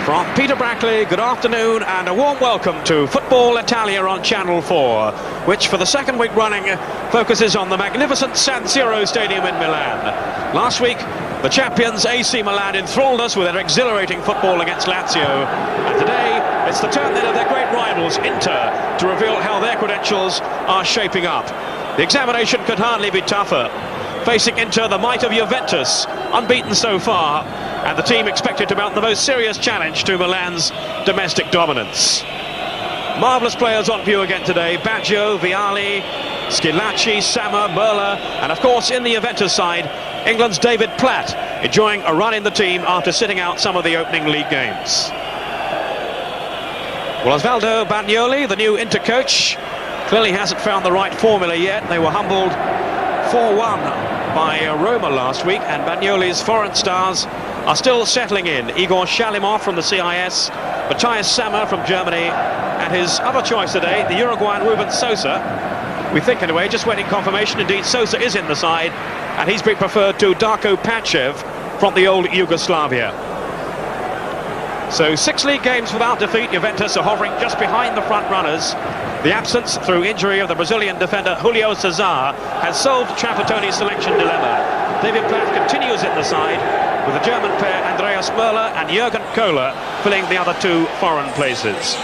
From Peter Brackley, good afternoon and a warm welcome to Football Italia on Channel 4, which for the second week running focuses on the magnificent San Siro Stadium in Milan. Last week, the champions AC Milan enthralled us with their exhilarating football against Lazio, and today it's the turn then of their great rivals, Inter, to reveal how their credentials are shaping up. The examination could hardly be tougher. Facing Inter, the might of Juventus, unbeaten so far, and the team expected to mount the most serious challenge to Milan's domestic dominance. Marvellous players on view again today: Baggio, Vialli, Schillaci, Sammer, Merla, and of course in the Juventus side, England's David Platt, enjoying a run in the team after sitting out some of the opening league games. Well, Osvaldo Bagnoli, the new Inter coach, clearly hasn't found the right formula yet. They were humbled 4-1 by Roma last week, and Bagnoli's foreign stars are still settling in. Igor Shalimov from the CIS, Matthias Sammer from Germany, and his other choice today, the Uruguayan Ruben Sosa. We think anyway, just waiting confirmation, indeed Sosa is in the side, and he's been preferred to Darko Pachev from the old Yugoslavia. So 6 league games without defeat. Juventus are hovering just behind the front runners. The absence through injury of the Brazilian defender Julio Cesar has solved Trapattoni's selection dilemma. David Platt continues in the side, with the German pair Andreas Merla and Jürgen Kohler filling the other 2 foreign places.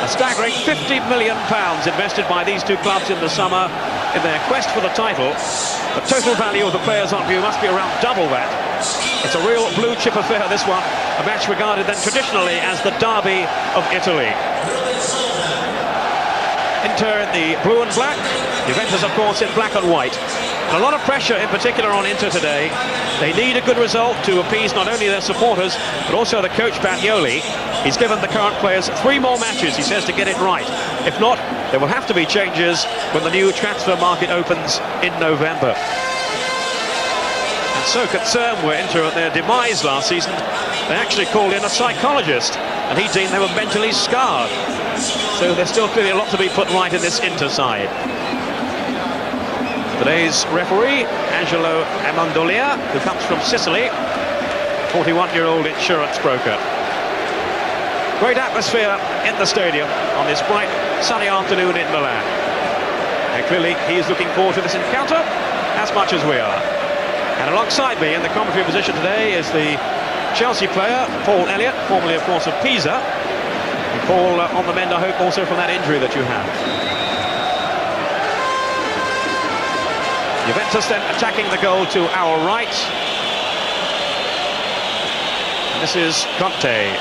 A staggering £50 million invested by these 2 clubs in the summer in their quest for the title. The total value of the players on view must be around double that. It's a real blue chip affair, this one, a match regarded then traditionally as the derby of Italy. Inter in the blue and black, Juventus of course in black and white. And a lot of pressure in particular on Inter today. They need a good result to appease not only their supporters but also the coach Bagnoli. He's given the current players 3 more matches, he says, to get it right. If not, there will have to be changes when the new transfer market opens in November. And so concerned were Inter at their demise last season, they actually called in a psychologist, and he deemed they were mentally scarred. So there's still clearly a lot to be put right in this Inter side. Today's referee, Angelo Amandolia, who comes from Sicily, 41-year-old insurance broker. Great atmosphere in the stadium on this bright, sunny afternoon in Milan. And clearly he is looking forward to this encounter as much as we are. And alongside me in the commentary position today is the Chelsea player, Paul Elliott, formerly of course of Pisa. And Paul, on the mend, I hope, also from that injury that you have. Juventus then attacking the goal to our right. And this is Conte.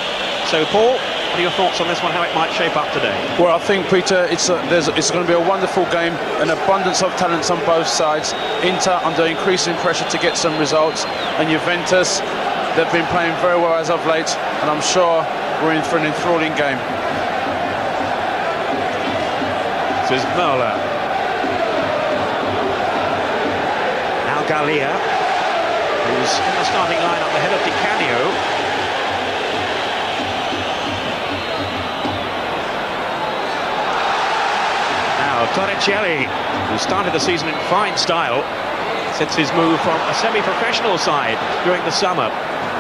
So, Paul, what are your thoughts on this one, how it might shape up today? Well, I think, Peter, it's going to be a wonderful game, an abundance of talents on both sides. Inter under increasing pressure to get some results, and Juventus, they've been playing very well as of late, and I'm sure we're in for an enthralling game. This is Merla. Galia, who's in the starting lineup ahead of Di Canio. Now Torricelli, who started the season in fine style since his move from a semi-professional side during the summer.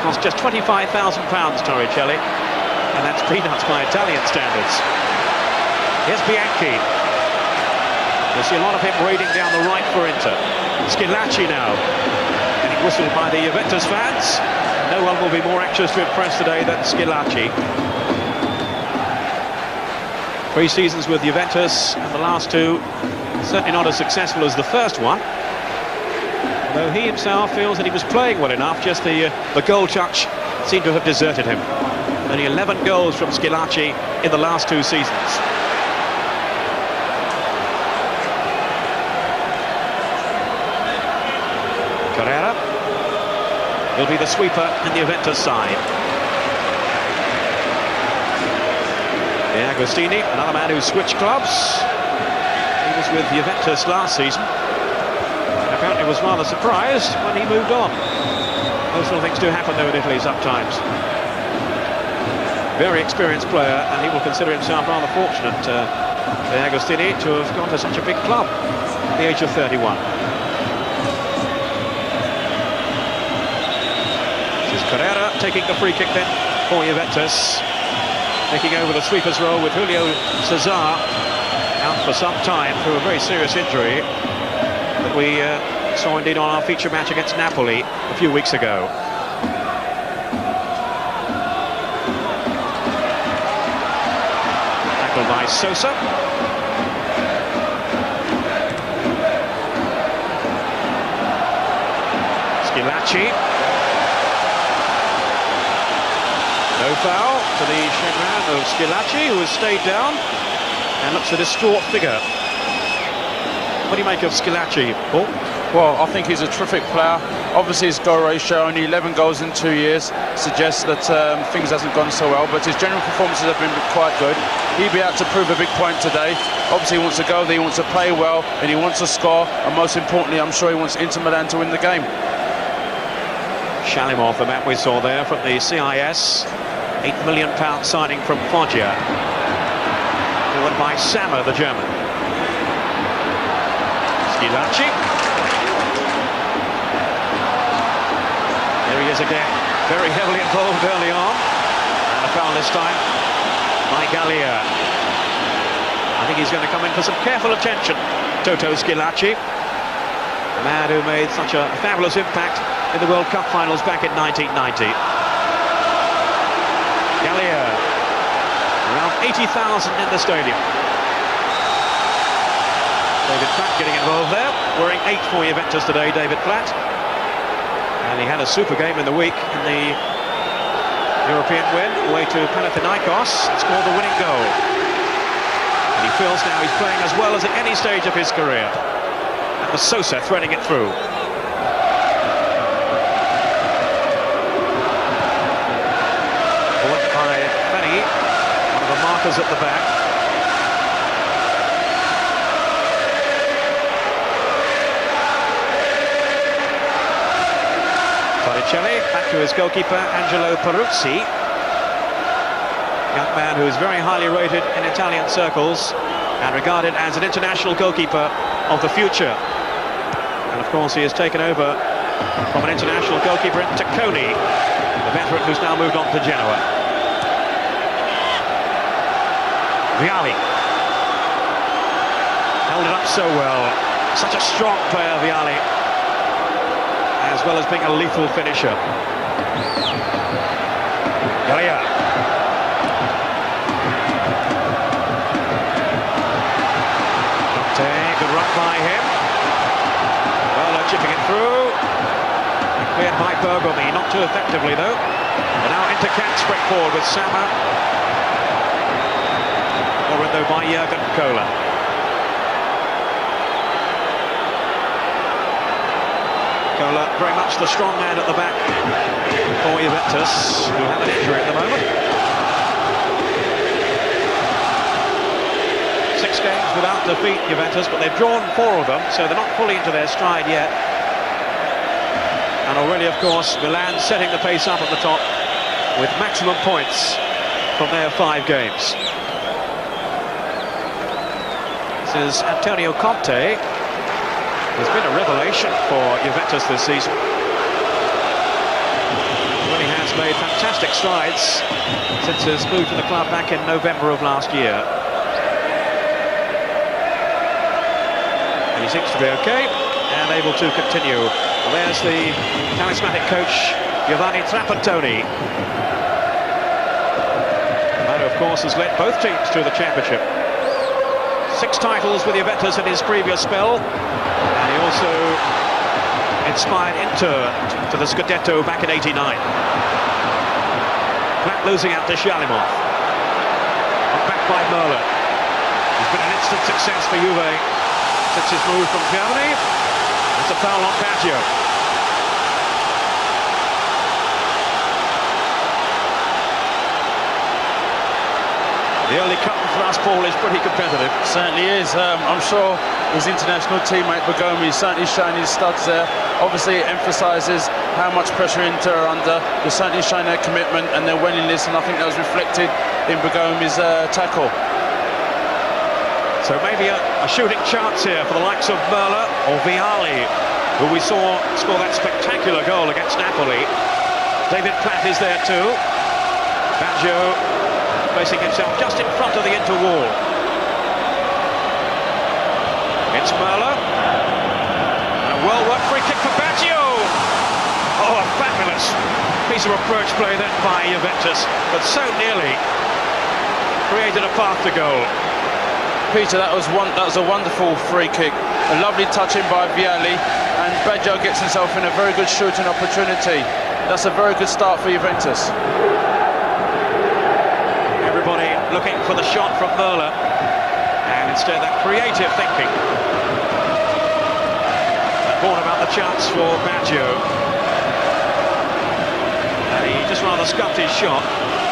Cost just £25,000, Torricelli, and that's peanuts by Italian standards. Here's Bianchi. You'll see a lot of him raiding down the right for Inter. Schillaci now, getting whistled by the Juventus fans. No one will be more anxious to impress today than Schillaci. 3 seasons with Juventus, and the last 2 certainly not as successful as the first one. Though he himself feels that he was playing well enough, just the goal touch seemed to have deserted him. Only 11 goals from Schillaci in the last 2 seasons. Carrera will be the sweeper in the Juventus side. De Agostini, another man who switched clubs. He was with Juventus last season, and apparently was rather surprised when he moved on. Those sort of things do happen though in Italy sometimes. Very experienced player, and he will consider himself rather fortunate, De Agostini, to have gone to such a big club at the age of 31. This is Carrera taking the free kick then for Juventus. Taking over the sweeper's role with Julio Cesar out for some time through a very serious injury that we saw indeed on our feature match against Napoli a few weeks ago. Tackled by Sosa. Schillaci. No foul to the chagrin of Schillaci, who has stayed down and looks a distraught figure. What do you make of Schillaci, Paul? Well, I think he's a terrific player. Obviously his goal ratio, only 11 goals in 2 years, suggests that things hasn't gone so well, but his general performances have been quite good. He'll be out to prove a big point today. Obviously he wants to go there, he wants to play well, and he wants to score, and most importantly, I'm sure he wants Inter Milan to win the game. Shalimov, the man we saw there from the CIS, £8 million signing from Foggia, forward by Sammer, the German. Schillaci. There he is again, very heavily involved early on, and a foul this time by Gallia. I think he's going to come in for some careful attention, Toto Schillaci, the man who made such a fabulous impact in the World Cup finals back in 1990. Gallia, around 80,000 in the stadium. David Platt getting involved there, wearing 8 for Juventus today, David Platt. And he had a super game in the week in the European win, away to Panathinaikos, and scored the winning goal. And he feels now he's playing as well as at any stage of his career. And the Sosa threading it through. One of the markers at the back. Torricelli back to his goalkeeper Angelo Peruzzi, young man who is very highly rated in Italian circles and regarded as an international goalkeeper of the future. And of course he has taken over from an international goalkeeper in Tacconi, the veteran who's now moved on to Genoa. Vialli held it up so well. Such a strong player, Vialli, as well as being a lethal finisher. Gallia. Good run by him. Well, chipping it through. Cleared by Bergomi, not too effectively though. And now into Kant, straight forward with Sammer. Though by Jurgen Kohler. Kohler very much the strong man at the back for Juventus, who have an injury at the moment. 6 games without defeat, Juventus, but they've drawn 4 of them, so they're not fully into their stride yet. And already, of course, Milan setting the pace up at the top with maximum points from their 5 games. This is Antonio Conte, who's been a revelation for Juventus this season. He really has made fantastic strides since his move to the club back in November of last year. And he seems to be okay and able to continue. And there's the charismatic coach, Giovanni Trapattoni. And of course has led both teams to the championship. 6 titles with Juventus in his previous spell, and he also inspired Inter to the Scudetto back in '89. Platt losing out to Shalimov. Back by Merlin. He's been an instant success for Juve since his move from Germany. It's a foul on Baggio. The early cut and thrust, Paul, is pretty competitive. Certainly is. I'm sure his international teammate Bergomi is certainly showing his studs there. Obviously it emphasises how much pressure Inter are under. They're certainly showing their commitment and their willingness, and I think that was reflected in Bergomi's tackle. So maybe a shooting chance here for the likes of Merla or Vialli, who we saw score that spectacular goal against Napoli. David Platt is there too. Baggio placing himself just in front of the inter wall. It's Merla. And a well-worked free kick for Baggio. Oh, a fabulous piece of approach play then by Juventus, but so nearly created a path to goal. Peter, that was a wonderful free kick. A lovely touch in by Vialli, and Baggio gets himself in a very good shooting opportunity. That's a very good start for Juventus. Everybody looking for the shot from Merla, and instead that creative thinking brought about the chance for Baggio. And he just rather scuffed his shot.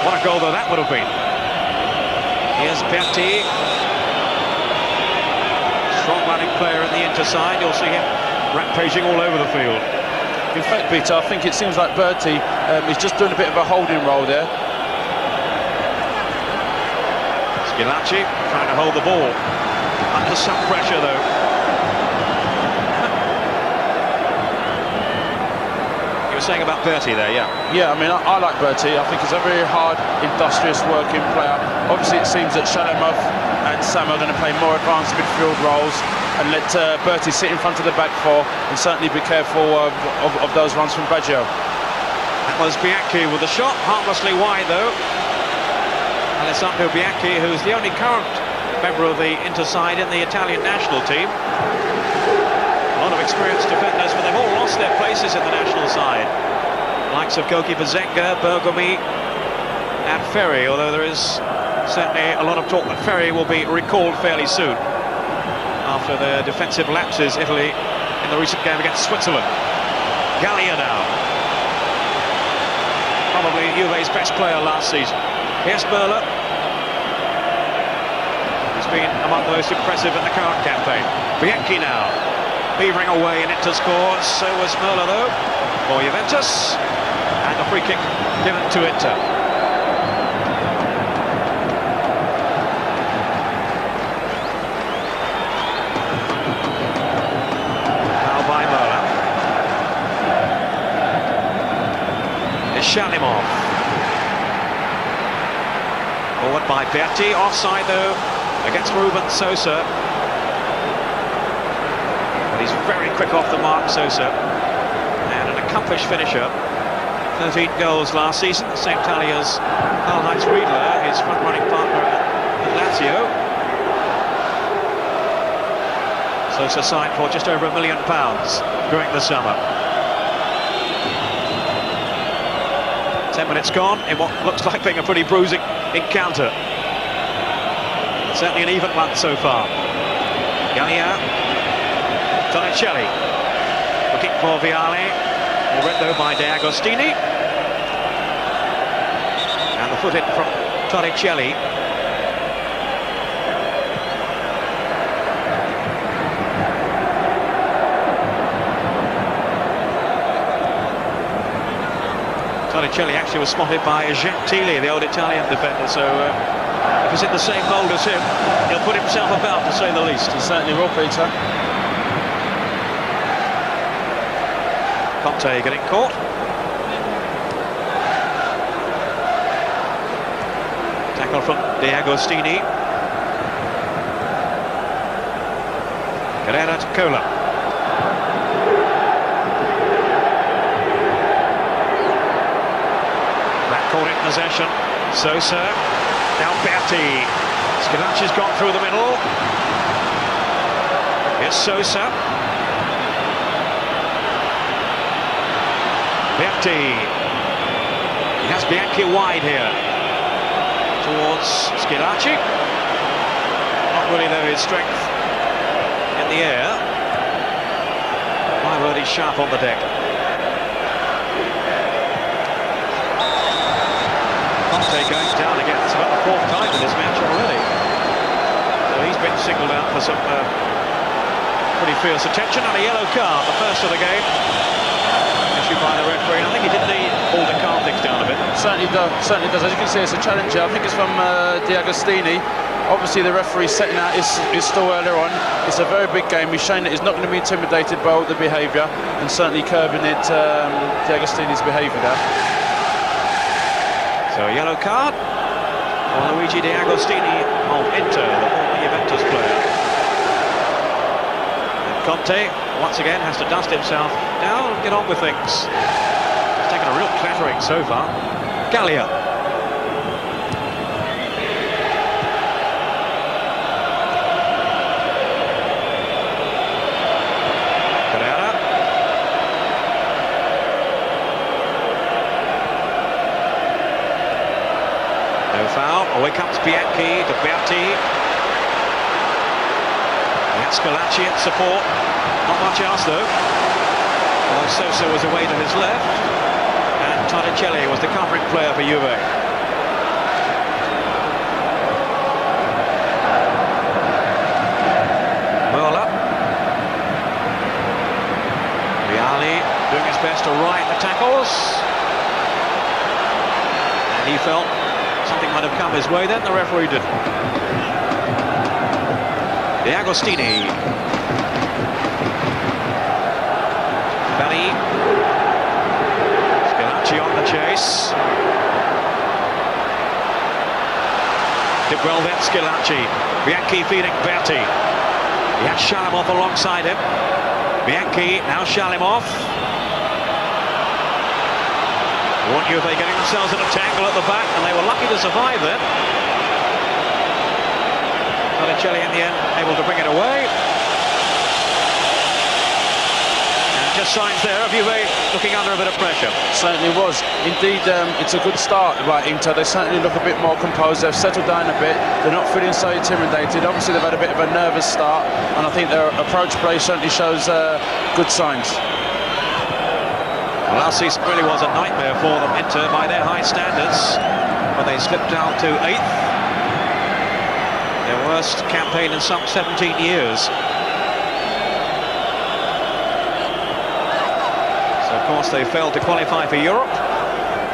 What a goal though that would have been. Here's Berti. Strong running player in the inter side. You'll see him rampaging all over the field. In fact, Peter, I think it seems like Berti is just doing a bit of a holding role there. Schillaci trying to hold the ball. Under some pressure though. You were saying about Berti there, yeah? Yeah, I mean, I like Berti. I think he's a very hard, industrious working player. Obviously, it seems that Shalamov and Sam are going to play more advanced midfield roles and let Berti sit in front of the back four and certainly be careful of those runs from Baggio. That was Bianchi with the shot, harmlessly wide though. Alessandro Bianchi, who's the only current member of the Inter side in the Italian national team. A lot of experienced defenders, but they've all lost their places in the national side. The likes of goalkeeper Zenga, Bergomi and Ferri, although there is certainly a lot of talk that Ferri will be recalled fairly soon after their defensive lapses, Italy, in the recent game against Switzerland. Gallia now. Probably Juve's best player last season. Here's Merla. He's been among the most impressive in the current campaign. Bianchi now, beavering away and Inter scores. So was Merla though, for Juventus. And a free kick given to Inter. Shalimov. Forward by Berti, offside though against Ruben Sosa. But he's very quick off the mark, Sosa, and an accomplished finisher. 13 goals last season, the same tally as Karl-Heinz Riedler, his front-running partner at Lazio. Sosa signed for just over £1 million during the summer. 10 minutes gone in what looks like being a pretty bruising encounter. Certainly an even one so far. Gallia, Tonicelli, looking for Vialli, read though by De Agostini. And the foot in from Tonicelli. Tonicelli actually was spotted by Gentili, the old Italian defender, so if he's in the same mould as him, he'll put himself about, to say the least. He certainly will, Peter. Conte getting caught. Tackle from De Agostini. Carrera to Cola. Caught in possession. Sosa. Now Berti. Schillaci's gone through the middle. Here's Sosa. Berti. He has Bianchi wide here. Towards Schillaci. Not really though his strength in the air. My word, he's sharp on the deck. Conte going down again. It's about the fourth time in this match already. So he's been singled out for some pretty fierce attention and a yellow card, the first of the game, issued by the referee. And I think he did need all to calm things down a bit. Certainly does. As you can see, it's a challenge here. I think it's from De Agostini. Obviously, the referee setting out is still earlier on. It's a very big game. He's showing that he's not going to be intimidated by all the behaviour and certainly curbing it, De Agostini's behaviour there. So a yellow card for Luigi De Agostini of Inter, the former Juventus player. And Conte, once again, has to dust himself down and get on with things. He's taken a real clattering so far. Gallia. Foul. Away comes Bianchi to Berti. And Schillaci in support. Not much else though. Although Sosa was away to his left. And Torricelli was the covering player for Juve. Möller. Vialli doing his best to right the tackles. And he felt something might have come his way then, the referee didn't. De Agostini. Benny. Schillaci on the chase. Did well then, Schillaci. Bianchi feeding Berti. He had Shalimov alongside him. Bianchi, now Shalimov. Juve getting themselves in a tangle at the back, and they were lucky to survive then. Torricelli in the end able to bring it away. And just signs there of Juve looking under a bit of pressure. Certainly was. Indeed, it's a good start by Inter. They certainly look a bit more composed. They've settled down a bit. They're not feeling so intimidated. Obviously, they've had a bit of a nervous start, and I think their approach play certainly shows good signs. Well, last season really was a nightmare for them, Inter, by their high standards, when they slipped down to 8th. Their worst campaign in some 17 years. So, of course, they failed to qualify for Europe.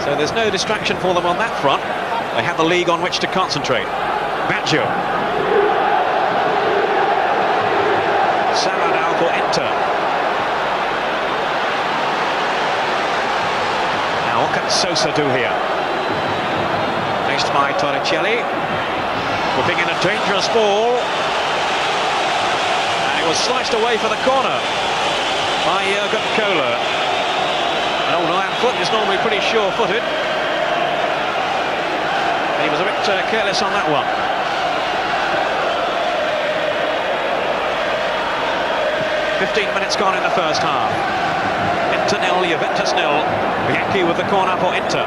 So there's no distraction for them on that front. They have the league on which to concentrate. Baggio. Salah now for Inter. What can Sosa do here? Faced by Torricelli. Whipping in a dangerous ball. And it was sliced away for the corner by Jurgen Kohler. An old iron foot is normally pretty sure-footed. He was a bit careless on that one. "15 minutes gone in the first half. Inter nil, Juventus nil. Bianchi with the corner for Inter.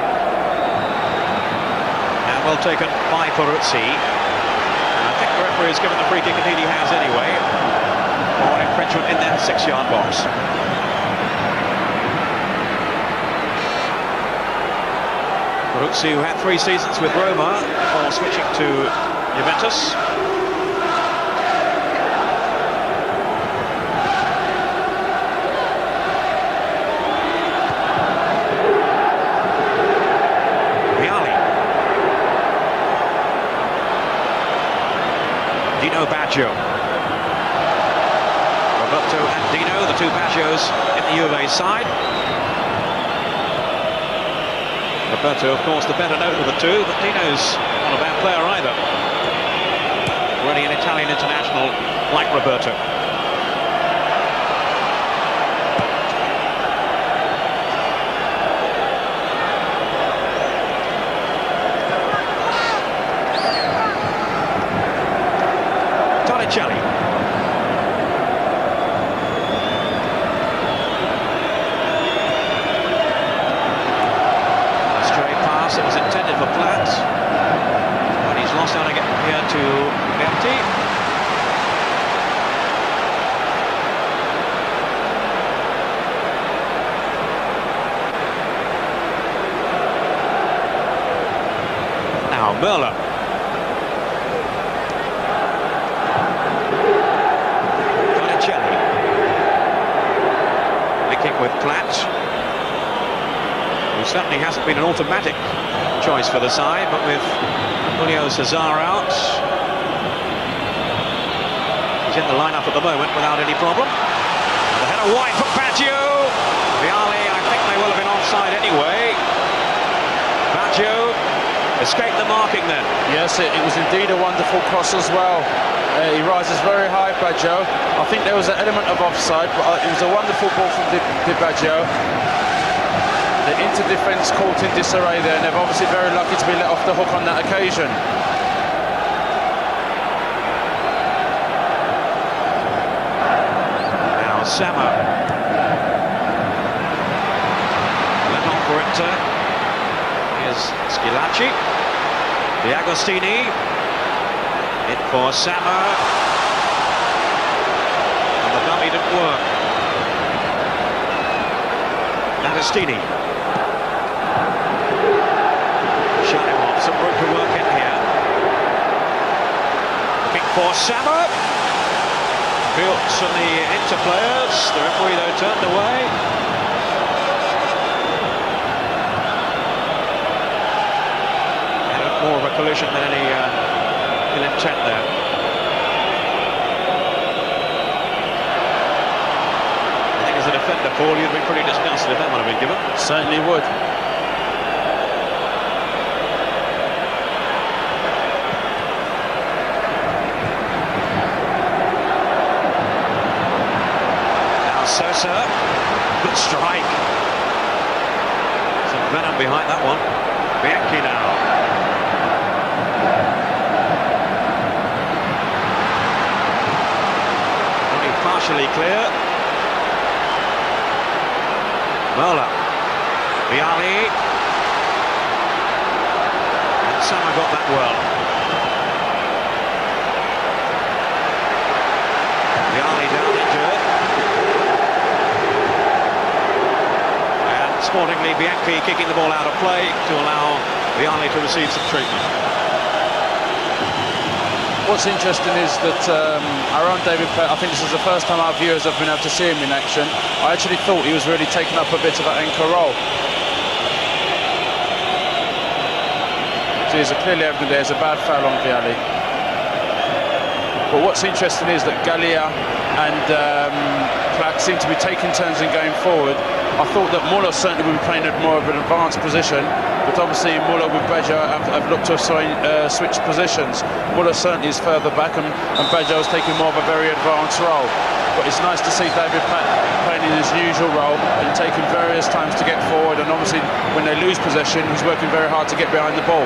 And well taken by Peruzzi. I think the referee has given the free kick, indeed he has anyway, for an infringement in their 6-yard box. Peruzzi, who had 3 seasons with Roma before switching to Juventus. Baggio. Roberto and Dino, the 2 Baggios in the Juve side. Roberto, of course, the better note of the 2, but Dino's not a bad player either. Already an Italian international like Roberto. Torricelli. A stray pass that was intended for Platt, but he's lost out again here to Berti. Now Möller. With Platt, who certainly hasn't been an automatic choice for the side, but with Julio Cesar out, he's in the lineup at the moment without any problem. And the header wide for Baggio. Vialli, I think they will have been offside anyway. Baggio escaped the marking then. Yes, it was indeed a wonderful cross as well. He rises very high, Baggio. I think there was an element of offside, but it was a wonderful ball from Di Baggio. The inter-defence caught in disarray there, and they're obviously very lucky to be let off the hook on that occasion. Now Sama. Let on for Inter. Here's Schillaci. The Agostini. In for Sama. And the dummy didn't work. Agostini. Shut him off. Some room to work in here. Looking for Sama. Built on the Inter players. The referee though turned away. And more of a collision than any ill intent there. I think as a defender, Paul, you'd be pretty disgusted if that would have been given. Certainly would. Sosa, good strike. Some venom behind that one. Bianchi now. Only partially clear. Mola. Vialli. And Sama got that well. Vialli down injured. Sportingly, Bianchi kicking the ball out of play to allow Vialli to receive some treatment. What's interesting is that our own David Platt, I think this is the first time our viewers have been able to see him in action. I actually thought he was really taking up a bit of an anchor role. So there's clearly evident there's a bad foul on Vialli. But what's interesting is that Gallia and Platt seem to be taking turns in going forward. I thought that Muller certainly would be playing at more of an advanced position, but obviously Muller with Baggio have looked to switch positions. Muller certainly is further back, and Baggio is taking more of a very advanced role. But it's nice to see David Platt playing in his usual role and taking various times to get forward, and obviously when they lose possession, he's working very hard to get behind the ball.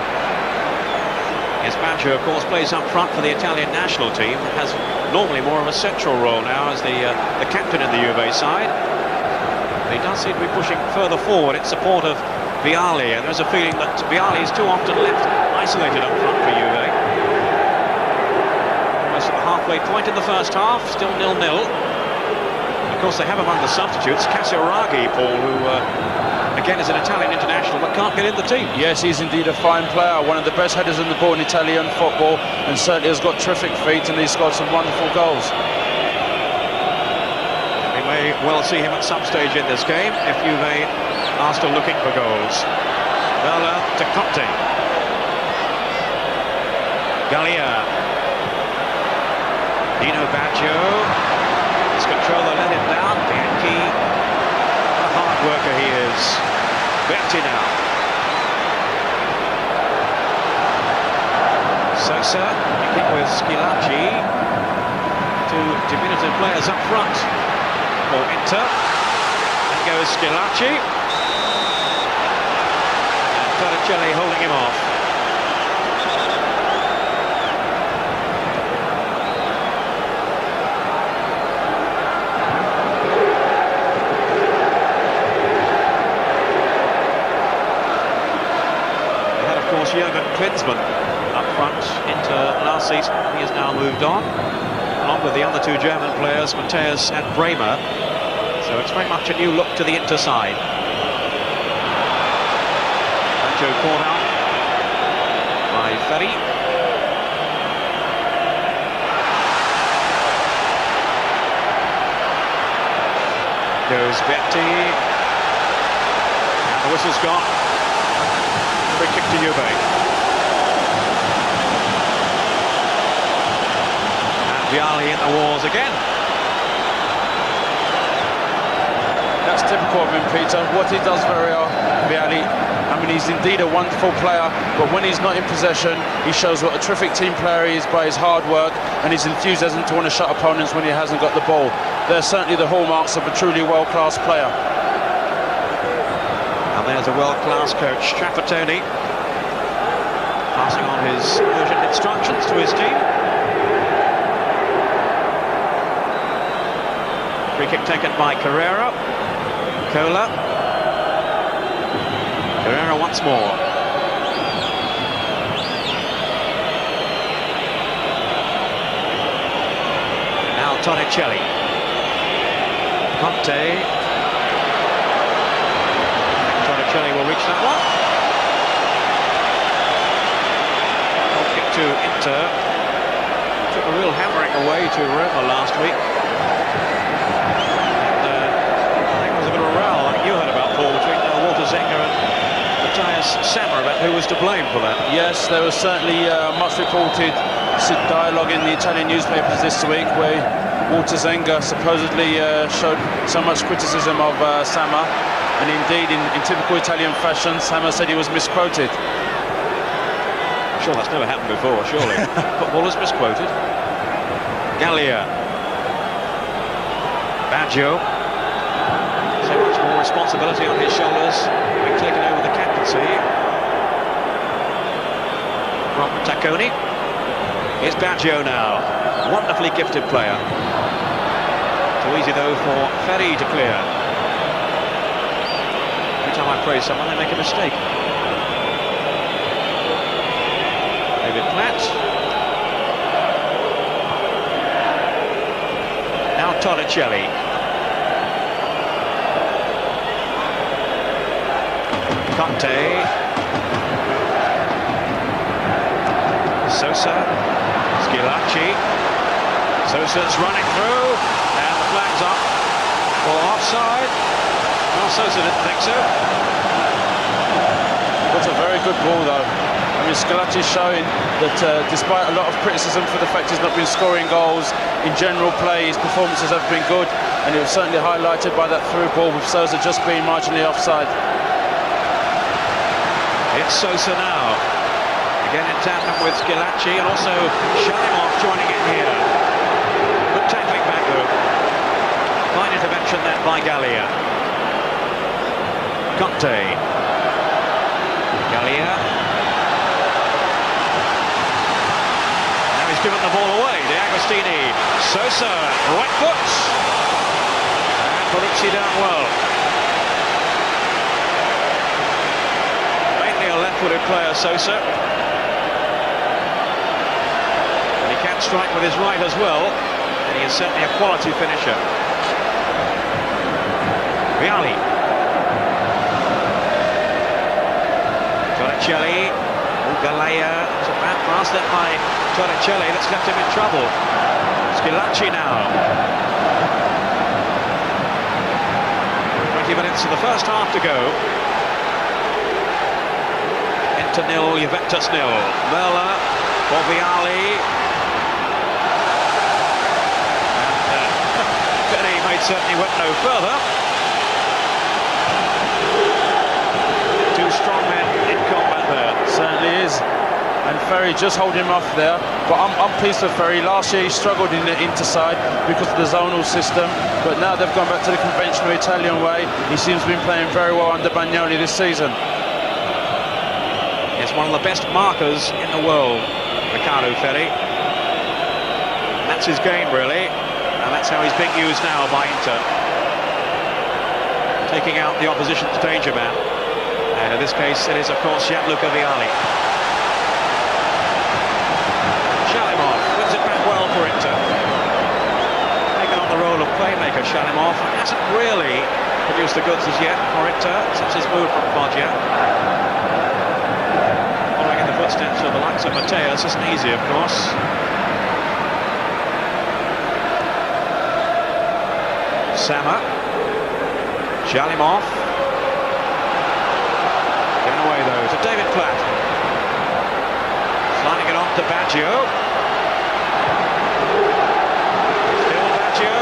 Yes, Baggio, of course, plays up front for the Italian national team. Has normally more of a central role now as the captain in the Juve side. He does seem to be pushing further forward in support of Vialli, and there's a feeling that Vialli is too often left isolated up front for Juve. Almost at the halfway point in the first half, still 0-0. Of course, they have among the substitutes Casiraghi, Paul, who again is an Italian international but can't get in the team. Yes, he's indeed a fine player, one of the best headers in the ball in Italian football, and certainly has got terrific feet, and he's scored some wonderful goals. May well see him at some stage in this game if Juve are still looking for goals. Bella to Conte. Gallia. Dino Baggio. His controller let him down. Bianchi. What a hard worker he is. Berti now. Sosa. Kick with Schillaci. Two diminutive players up front. For Inter, and goes Schillaci, and Torricelli holding him off. They had, of course, Jürgen Klinsmann up front. Inter last season, he has now moved on, along with the other two German players, Matthäus and Bremer. So it's very much a new look to the Inter side. Baggio caught out by Ferri. Goes Berti. And the whistle's gone. Free kick to Juve. And Vialli in the walls again. That's typical of him, Peter. What he does very well, Vialli, I mean, he's indeed a wonderful player, but when he's not in possession, he shows what a terrific team player he is by his hard work and his enthusiasm to want to shut opponents when he hasn't got the ball. They're certainly the hallmarks of a truly world-class player. And there's a world-class coach, Trapattoni, passing on his urgent instructions to his team. Free kick taken by Carrera. Cola. Carrera once more. Now Torricelli. Conte. Torricelli will reach that one. Kick to Inter. Took a real hammering away to Roma last week. You heard about Paul between Walter Zenga and Matthias Sammer about who was to blame for that. Yes, there was certainly much reported dialogue in the Italian newspapers this week where Walter Zenga supposedly showed so much criticism of Sammer, and indeed in typical Italian fashion Sammer said he was misquoted. I'm sure that's never happened before, surely. Footballers misquoted. Gallia. Baggio. So much more responsibility on his shoulders, having taken over the captaincy from Tacconi. Here's Baggio now, wonderfully gifted player. Too easy though for Ferri to clear. Every time I praise someone, they make a mistake. David Platt. Now Torricelli. Conte. Sosa. Schilacci. Sosa's running through, and the flag's up for offside. Well, Sosa didn't think so. That's a very good ball, though. I mean, Schilacci's showing that despite a lot of criticism for the fact he's not been scoring goals, in general play his performances have been good, and it was certainly highlighted by that through ball with Sosa just being marginally offside. It's Sosa now, again in tandem with Schilacci, and also Shalimov joining in here. Good tackling back though. Fine intervention then by Gallia. Conte. Gallia. Now he's given the ball away. De Agostini. Sosa, right foot. And Baruzzi down well. A left-footed player, Sosa, and he can strike with his right as well, and he is certainly a quality finisher. Vialli. Torricelli. Gallia. It's a bad pass there by Torricelli. That's left him in trouble. Schilacci now. 20 minutes of the first half to go. To nil, Juventus nil. Merla for Vialli. And Ferri certainly went no further. Two strong men in combat there. Certainly is. And Ferri just holding him off there. But I'm pleased with Ferri. Last year he struggled in the Inter side because of the zonal system. But now they've gone back to the conventional Italian way. He seems to be playing very well under Bagnoli this season. He's one of the best markers in the world, Riccardo Ferri. That's his game, really. And that's how he's being used now by Inter. Taking out the opposition's danger man. And in this case, it is, of course, Gianluca Vialli. Shalimov wins it back well for Inter. Taking on the role of playmaker, Shalimov hasn't really produced the goods as yet for Inter since his move from Foggia. Following in the footsteps of the likes of Mateus isn't easy, of course. Sammer. Shalimov. Given away though to David Platt. Sliding it on to Baggio. Still Baggio.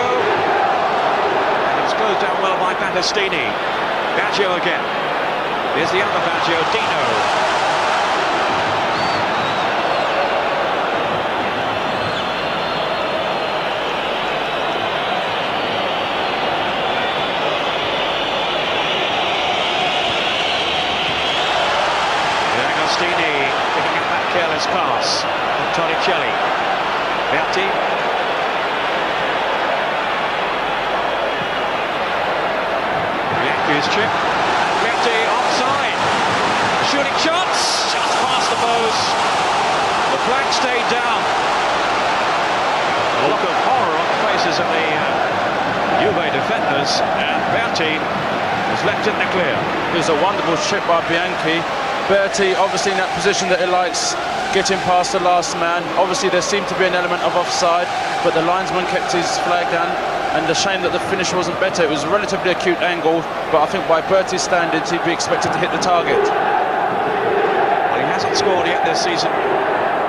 And it was closed down well by Baggio. Agostini. Baggio again. Here's the other Baggio, Dino. Agostini picking up that careless pass. Torricelli. Berti. Bianchi's chip. Berti offside. Shooting shots. Just past the post. The flag stayed down. A look of horror on the faces of the Juve defenders, and Berti was left in the clear. It was a wonderful chip by Bianchi. Berti obviously in that position that he likes, getting past the last man. Obviously there seemed to be an element of offside, but the linesman kept his flag down, and the shame that the finish wasn't better. It was a relatively acute angle, but I think by Berti's standards he'd be expected to hit the target. Well, he hasn't scored yet this season,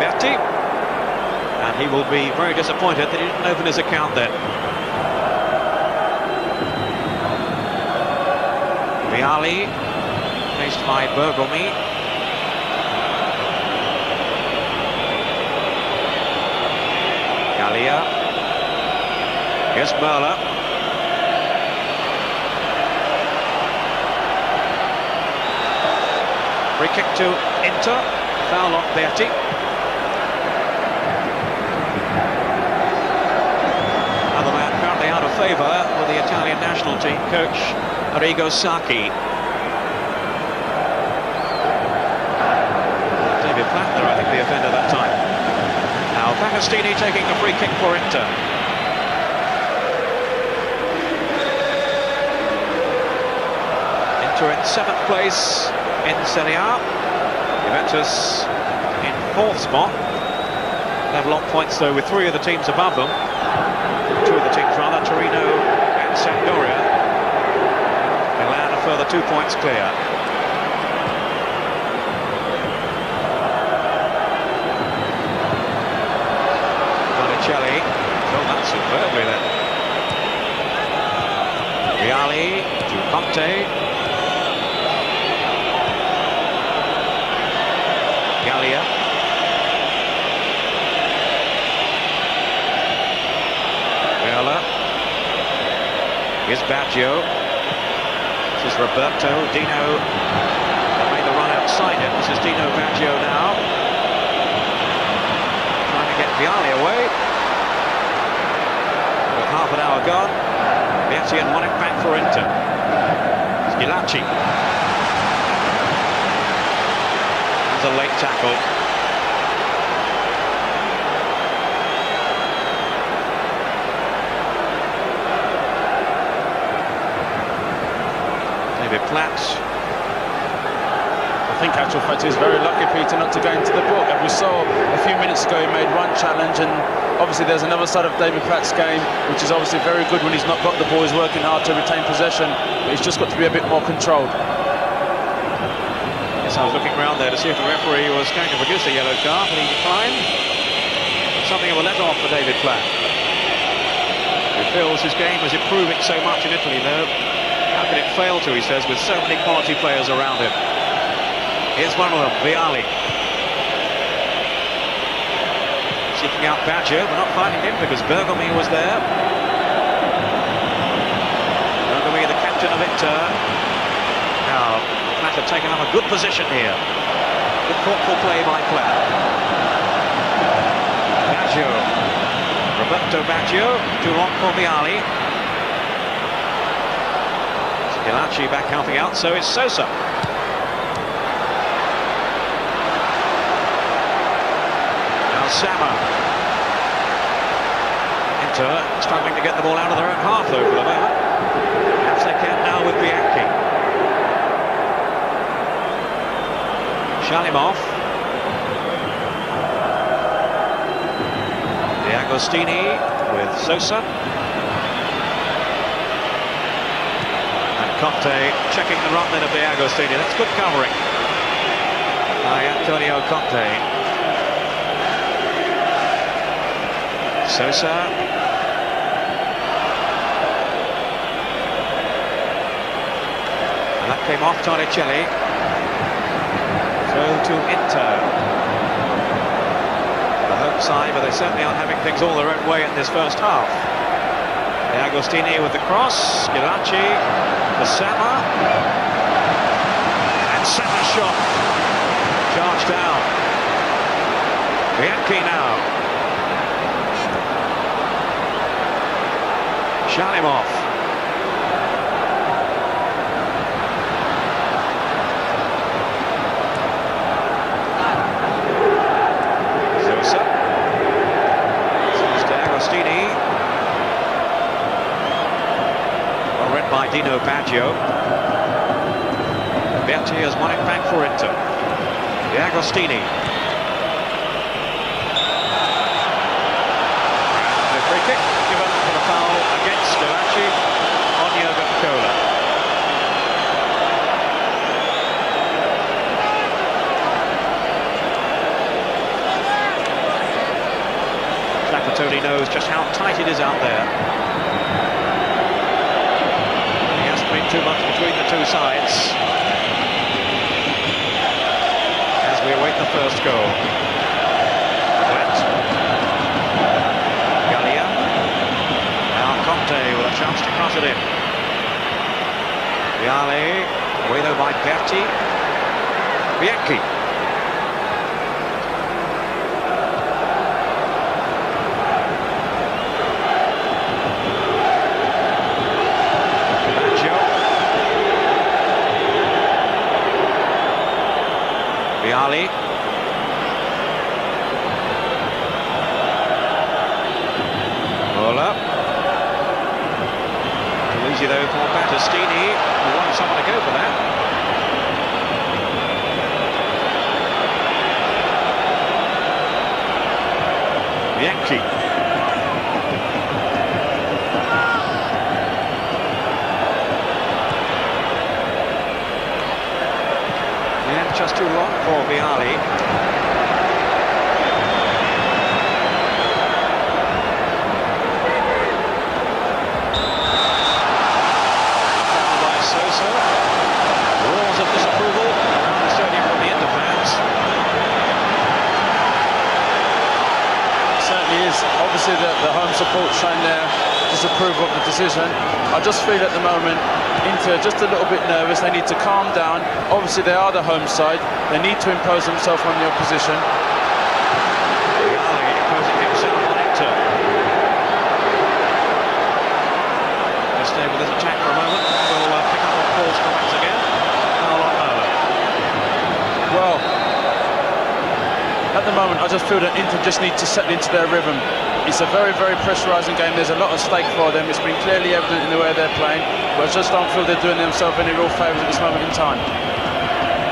Berti, and he will be very disappointed that he didn't open his account then. Vialli, faced by Bergomi. Gallia. Here's Merla. Free kick to Inter. Foul on Berti. Another man currently out of favour with the Italian national team coach Arrigo Sacchi. David Plattner, I think, the offender that time. Now Agostini taking a free kick for Inter. Inter in 7th place in Serie A. Juventus in 4th spot. Level on points though with 3 of the teams above them. 2 of the teams rather, Torino and Sampdoria. Milan a further 2 points clear. Torricelli, well, that's superbly then. Vialli to Conte. Gallia. Merla. Here's Baggio. This is Roberto. Dino made the run outside him. This is Dino Baggio now. Trying to get Vialli away. With half an hour gone, Berti and won it back for Inter. Schilacci. That's a late tackle. David Platt. I think actual fact he's very lucky, Peter, not to go into the book. And we saw a few minutes ago he made one challenge, and obviously there's another side of David Platt's game which is obviously very good when he's not got the ball. He's working hard to retain possession, but he's just got to be a bit more controlled. Yes, I was looking around there to see if the referee was going to produce a yellow card, but he declined. Something of a let-off for David Platt. He feels his game is improving so much in Italy, though. How could it fail to, he says, with so many quality players around him. Here's one of them, Vialli. Seeking out Baggio, but not finding him because Bergomi was there. Bergomi, the captain of Inter. Now, Platt have taken up a good position here. Good thoughtful play by Platt. Baggio. Roberto Baggio, too long for Vialli. Schilacci back helping out, so it's Sosa. Sama. Inter struggling to get the ball out of their own half though for the moment. Perhaps they can now with Bianchi. Shalimov. De Agostini with Sosa. And Conte checking the run then of De Agostini. That's good covering by Antonio Conte. Sosa. That came off Torricelli. Throw to Inter. The home side, but they certainly aren't having things all their own way in this first half. De Agostini with the cross. Giraci for Sama. And Sama's shot. Charged down. Bianchi now. Shalimov. Sosa. This is De Agostini. Well read by Dino Baggio. Berti has won it back for Inter. De Agostini. The free kick given for the foul against Giraci on Jurgen Kohler. Trapattoni knows just how tight it is out there. He hasn't been too much between the two sides. As we await the first goal. Wet. Gallia. Now Conte with a chance to cross it in. Viale. Away though by Berti. Bianchi. Viale. Mola. Too easy though for Battistini, who wanted someone to go for that. Bianchi. Just too long for Viale. Foul by Sosa. Roars of disapproval around the stadium from the Inter fans. It certainly is. Obviously the home support showing their disapproval of the decision. I just feel at the moment Inter just a little bit nervous. They need to calm down. Obviously they are the home side. They need to impose themselves on the opposition. Viale imposing himself on Inter. Let's stay with this attack for a moment. We'll pick up on Paul's comments again. Foul on Mola. Well, at the moment I just feel that Inter just need to settle into their rhythm. It's a very, very pressurising game. There's a lot of stake for them. It's been clearly evident in the way they're playing, but I just don't feel they're doing themselves any real favours at this moment in time.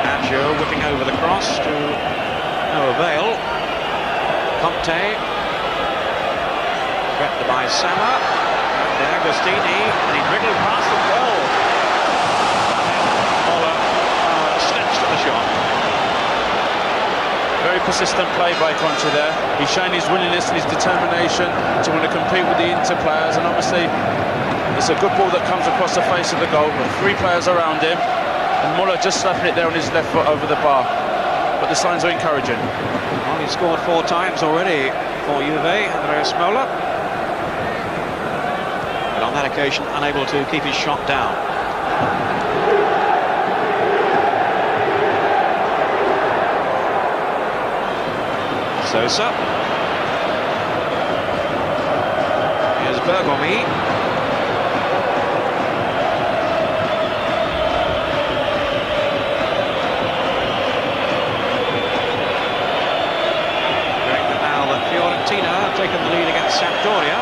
Baggio whipping over the cross to no avail. Conte. Threatened by Sama. De Agostini, and he wriggled past the goal. And then Mola snatched at the shot. Very persistent play by Conte there. He's shown his willingness and his determination to want to compete with the Inter players, and obviously it's a good ball that comes across the face of the goal with three players around him, and Muller just slapping it there on his left foot over the bar. But the signs are encouraging. Well, he's scored 4 times already for Juve, Andreas Mola. But on that occasion, unable to keep his shot down. Sosa. Here's Bergomi. Now that Fiorentina have taken the lead against Sampdoria.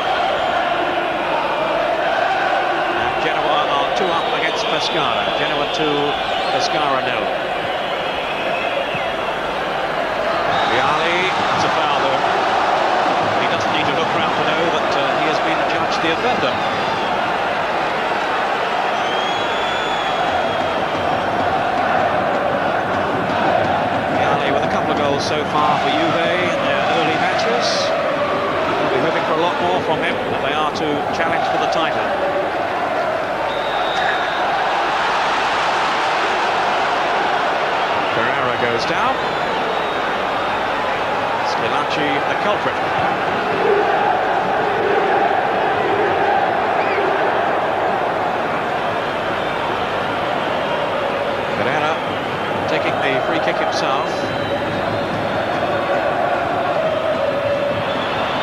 And Genoa are 2 up against Pescara. Genoa 2, Pescara 0. Viale, it's a foul though. He doesn't need to look round to know that he has been adjudged the offender. Viale with a couple of goals so far for Juve in their early matches. They'll be hoping for a lot more from him if they are to challenge for the title. goes down. Schillaci, the culprit. Taking the free kick himself.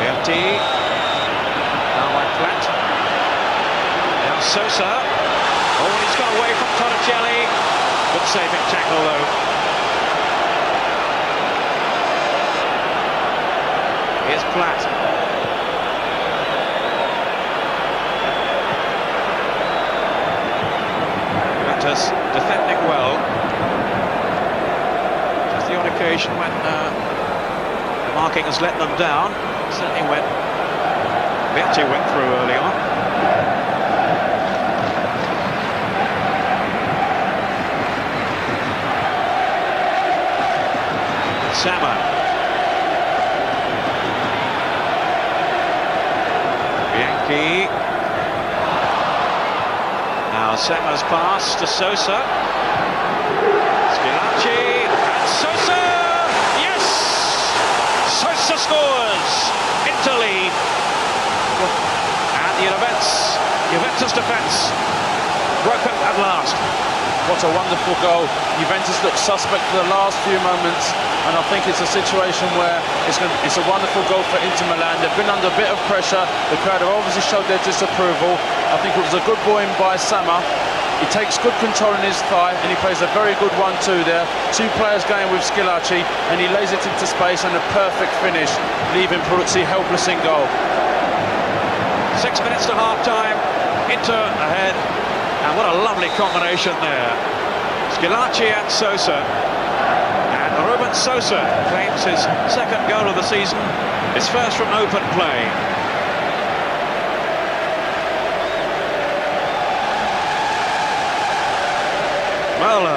Berti. Now by flat. Now Sosa. Oh, and he's got away from Torricelli. Good saving tackle though. Here's Platt. Juventus defending well. The odd occasion when the marking has let them down. Certainly when Berti went through early on. Sama. Bianchi. Now Sama's pass to Sosa. Schillaci. Sosa! Yes! Sosa scores! Inter lead. And the Juventus defence broken at last. What a wonderful goal. Juventus looked suspect for the last few moments, and I think it's a situation where it's a wonderful goal for Inter Milan. They've been under a bit of pressure. The crowd have obviously showed their disapproval. I think it was a good ball in by Sama. He takes good control in his thigh and he plays a very good 1-2 there. Two players going with Schillaci and he lays it into space and a perfect finish, leaving Peruzzi helpless in goal. 6 minutes to half-time, Inter ahead, and what a lovely combination there. Schillaci and Sosa, and Ruben Sosa claims his second goal of the season, his first from open play. Well,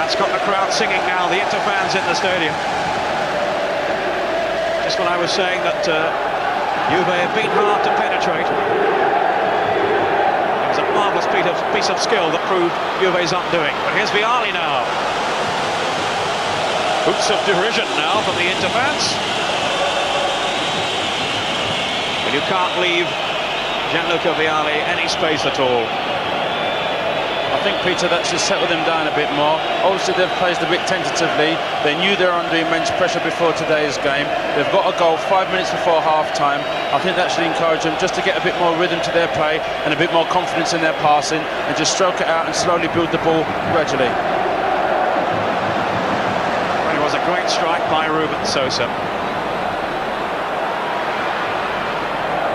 that's got the crowd singing now, the Inter fans in the stadium. Just when I was saying that Juve have been hard to penetrate. It was a marvellous piece of skill that proved Juve's undoing. But here's Vialli now. Hoots of derision now from the Inter fans. But you can't leave Gianluca Vialli any space at all. I think, Peter, that should settle them down a bit more. Obviously, they've played a bit tentatively. They knew they were under immense pressure before today's game. They've got a goal 5 minutes before half-time. I think that should encourage them just to get a bit more rhythm to their play and a bit more confidence in their passing and just stroke it out and slowly build the ball gradually. Well, it was a great strike by Ruben Sosa.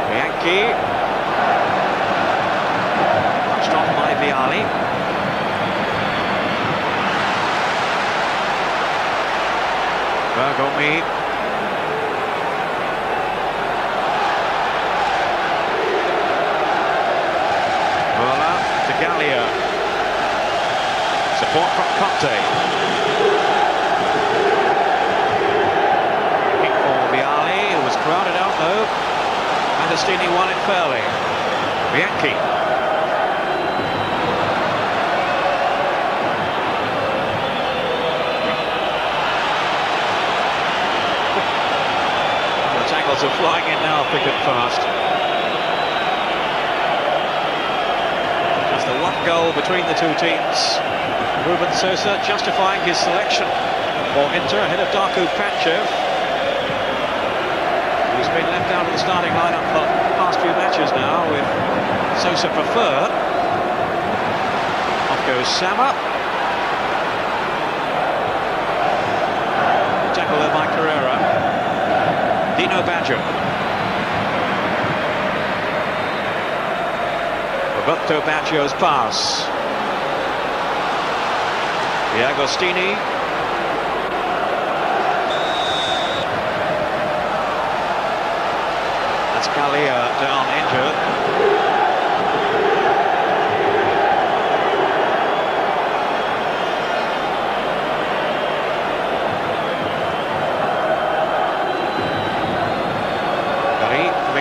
Bianchi. Pushed off by Vialli. Bergomi. Vola to Gallia. Support from Conte. Kick for Vialli, who was crowded out though. Agostini won it fairly. Bianchi. Are flying in now thick and fast. Just the one goal between the two teams. Ruben Sosa justifying his selection for Inter ahead of Darko Panchev, who's been left out of the starting lineup for the past few matches now, with Sosa preferred. Off goes Sama. Tackle there by Carrera. Dino Baggio. Roberto Baggio's pass. The Agostini. That's Gallia down injured.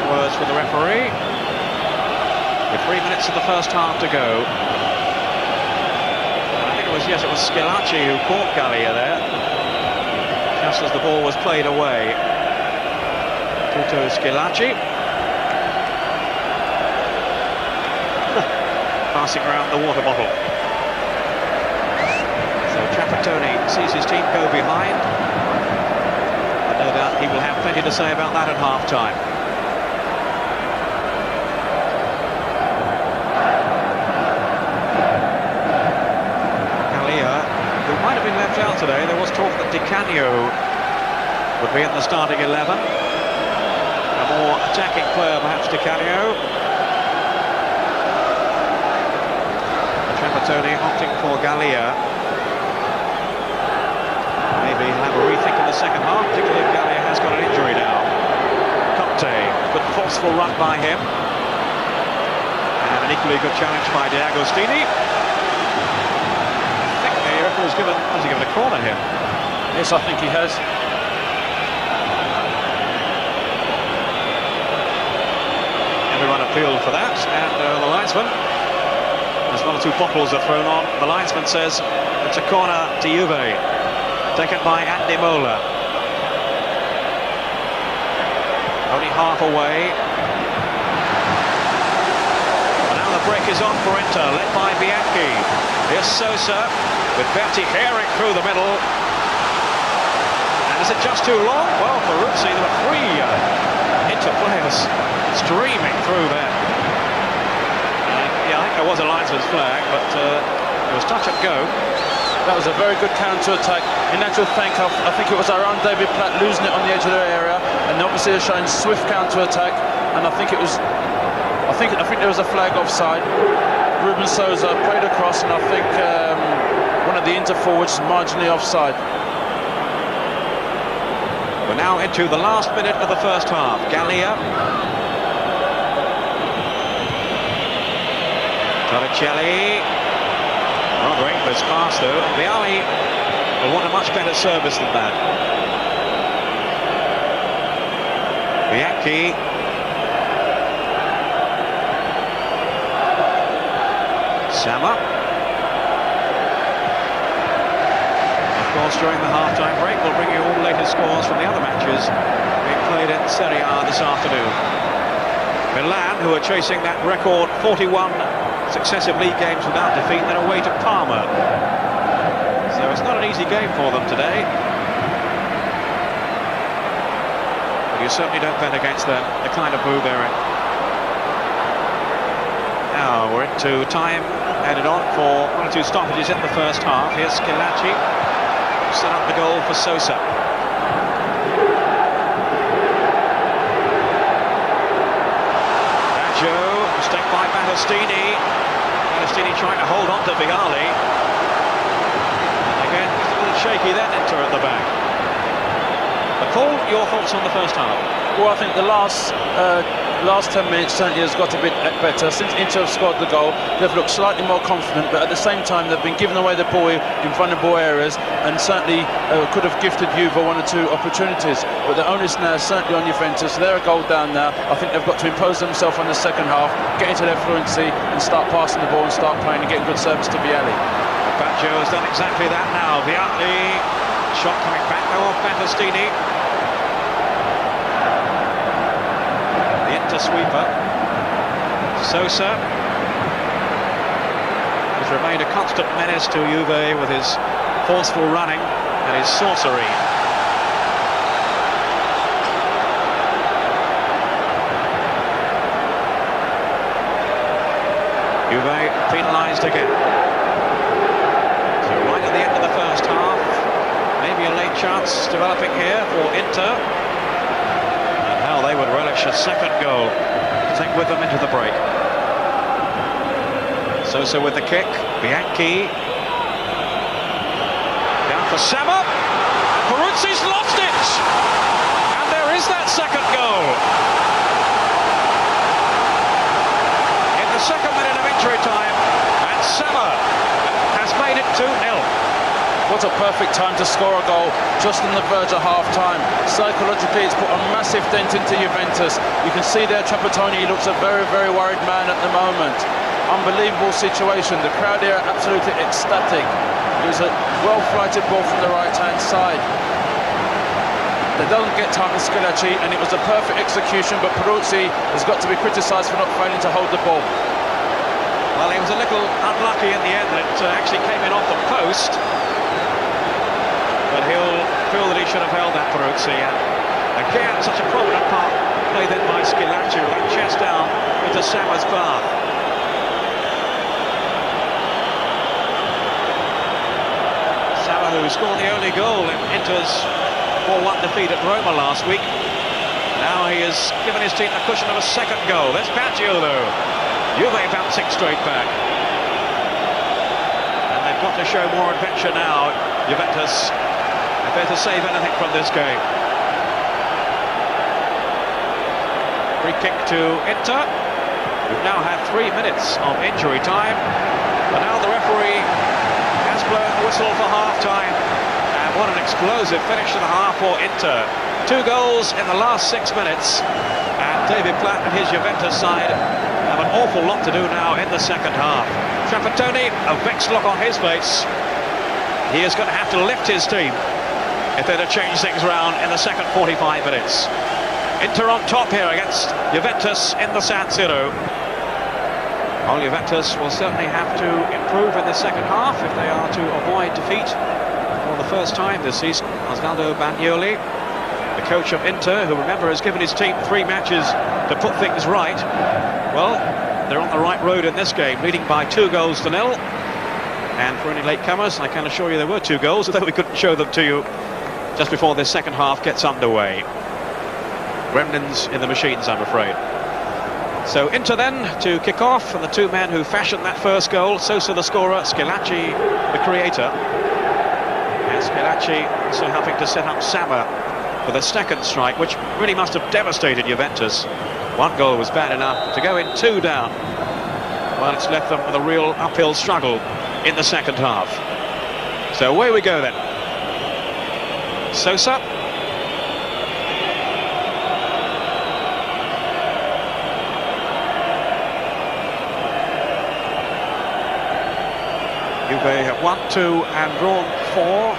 Words for the referee. With 3 minutes of the first half to go. And I think it was Schillaci who caught Gallia there. just as the ball was played away. Tuto Schillaci. Passing around the water bottle. So Trapattoni sees his team go behind. And no doubt he will have plenty to say about that at half-time. Who might have been left out today. There was talk that Di Canio would be in the starting 11. A more attacking player, perhaps, Di Canio. Trapattoni opting for Gallia. Maybe he'll have a rethink in the second half, particularly if Gallia has got an injury now. Conte, good forceful run by him. And an equally good challenge by D'Agostini. Has he given a corner here? Yes, I think he has. Everyone appealed for that, and the linesman, as 1 or 2 bottles are thrown on, the linesman says it's a corner to Juve, taken by Andy Mola. Only half away. And now the break is on for Inter, led by Bianchi. Here's Sosa, with Berti herring through the middle. And is it just too long? Well, for Ruzzi, there were 3 Inter players streaming through there. Yeah, I think there was a linesman's flag, but it was touch and go. That was a very good counter-attack. In actual fact, I think it was our own David Platt losing it on the edge of their area, and obviously they're showing swift counter-attack. And I think it was, I think there was a flag offside. Ruben Sousa played across, and I think one of the Inter forwards marginally offside. We're now into the last minute of the first half. Gallia. Torricelli. Rodri goes past though. Vialli will want a much better service than that. Bianchi. Sama. Of course, during the half-time break, we'll bring you all the latest scores from the other matches being played in Serie A this afternoon. Milan, who are chasing that record 41 successive league games without defeat, then away to Parma. So it's not an easy game for them today. But you certainly don't bet against the kind of mood they're in. Now we're into time added on for 1 or 2 stoppages in the first half. Here's Schillaci, set up the goal for Sosa. Baggio, mistake by Battistini. Battistini trying to hold on to Vialli. And again, just a little shaky then, Inter at the back. But Paul, your thoughts on the first half? Well, I think the last 10 minutes certainly has got a bit better. Since Inter have scored the goal, they've looked slightly more confident, but at the same time they've been giving away the ball in vulnerable areas, and certainly could have gifted Juve 1 or 2 opportunities. But the onus now is certainly on Juventus. They're a goal down now. I think they've got to impose themselves on the second half, get into their fluency and start passing the ball and start playing and getting good service to Vialli. Baggio has done exactly that now. Vialli, shot coming back though off Battistini. The sweeper. Sosa has remained a constant menace to Juve with his forceful running and his sorcery. Juve penalised again. So right at the end of the first half, maybe a late chance developing here for Inter. They would relish a second goal to take with them into the break. Sosa with the kick. Bianchi. Down for Sama. Peruzzi's lost it! And there is that second goal. In the second minute of injury time, and Sama has made it 2-0. What a perfect time to score a goal, just on the verge of half-time. Psychologically, it's put a massive dent into Juventus. You can see there Trapattoni, he looks a very, very worried man at the moment. Unbelievable situation. The crowd here are absolutely ecstatic. It was a well-flighted ball from the right-hand side. They don't get time with Schillaci, and it was a perfect execution, but Peruzzi has got to be criticised for not failing to hold the ball. Well, he was a little unlucky in the end. It actually came in off the post. But he'll feel that he should have held that, Peruzzi. And again, such a prominent part played then by Schillaci, with that chest down into Sama's path. Sama, who scored the only goal in Inter's 4-1 defeat at Roma last week. Now he has given his team the cushion of a second goal. There's Baggio, though. Juve bouncing straight back. And they've got to show more adventure now, Juventus, if they're to save anything from this game. Free kick to Inter. We've now had 3 minutes of injury time. But now the referee has blown the whistle for half-time. And what an explosive finish to the half for Inter. 2 goals in the last 6 minutes. And David Platt and his Juventus side have an awful lot to do now in the second half. Trapattoni, a vexed look on his face. He is going to have to lift his team if they're to change things around in the second 45 minutes. Inter on top here against Juventus in the San Siro. Well, Juventus will certainly have to improve in the second half if they are to avoid defeat for the first time this season. Osvaldo Bagnoli, the coach of Inter, who, remember, has given his team 3 matches to put things right. Well, they're on the right road in this game, leading by 2-0. And for any latecomers, I can assure you there were 2 goals, although we couldn't show them to you just before this second half gets underway. Gremlins in the machines, I'm afraid. So Inter then to kick off, and the 2 men who fashioned that first goal, Sosa the scorer, Schillaci the creator. And Schillaci also helping to set up Sama for the second strike, which really must have devastated Juventus. 1 goal was bad enough. To go in 2 down, well, it's left them with a real uphill struggle in the second half. So away we go then. Sosa. Juve have won 2 and drawn 4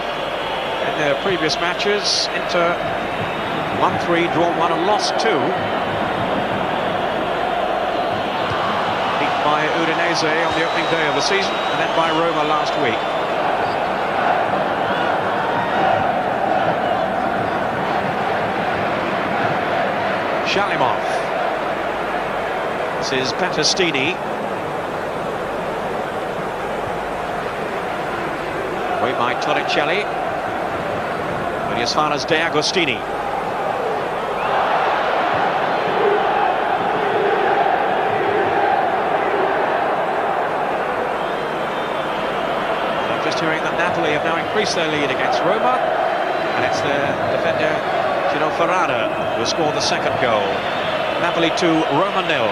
in their previous matches. Inter won 3, drawn 1 and lost 2. Beaten by Udinese on the opening day of the season, and then by Roma last week. Shalimov. This is Battistini. Away by Torricelli. But as far as De Agostini. I'm just hearing that Napoli have now increased their lead against Roma. And it's their defender, Gino Ferrara, who scored the second goal. Napoli 2, Roma 0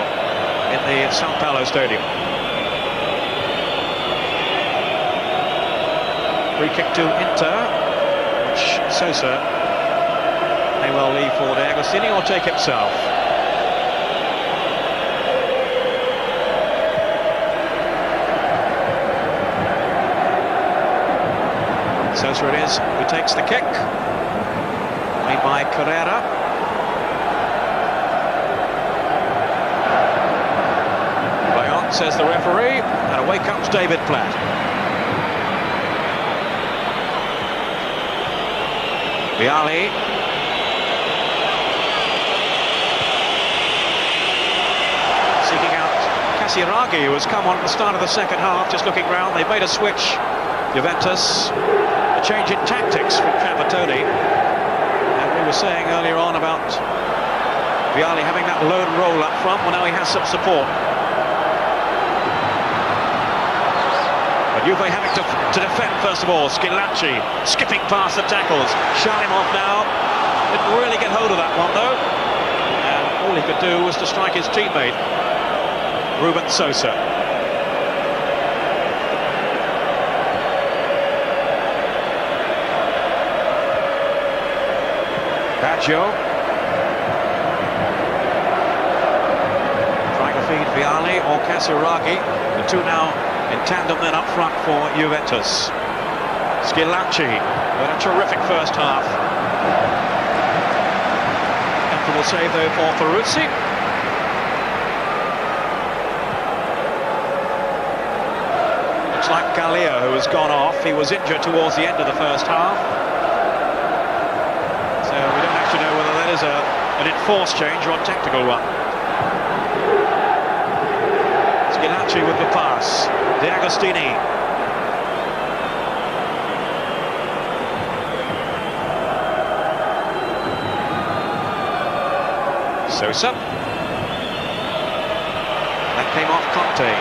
in the Sao Paulo Stadium. Free kick to Inter, which Sosa may well leave for De Agostini or take himself. Sosa it is who takes the kick. Made by Carrera. Play on, says the referee, and away comes David Platt. Vialli. Seeking out Casiraghi, who has come on at the start of the second half, just looking round. They've made a switch, Juventus. A change in tactics from Trapattoni. And we were saying earlier on about Vialli having that lone role up front. Well, now he has some support. But Juve having to defend first of all. Schillaci skipping past the tackles. Shalimov now didn't really get hold of that one though, and all he could do was to strike his teammate Ruben Sosa. Baggio trying to feed Vialli or Casiraghi. The 2 now in tandem then up front for Juventus. Schillaci with a terrific first half. Comfortable save though for Ferruzzi. Looks like Gallia, who has gone off. He was injured towards the end of the first half. So we don't actually know whether that is an enforced change or a tactical one. Schillaci with the pass. De Agostini. Sosa. That came off Conte.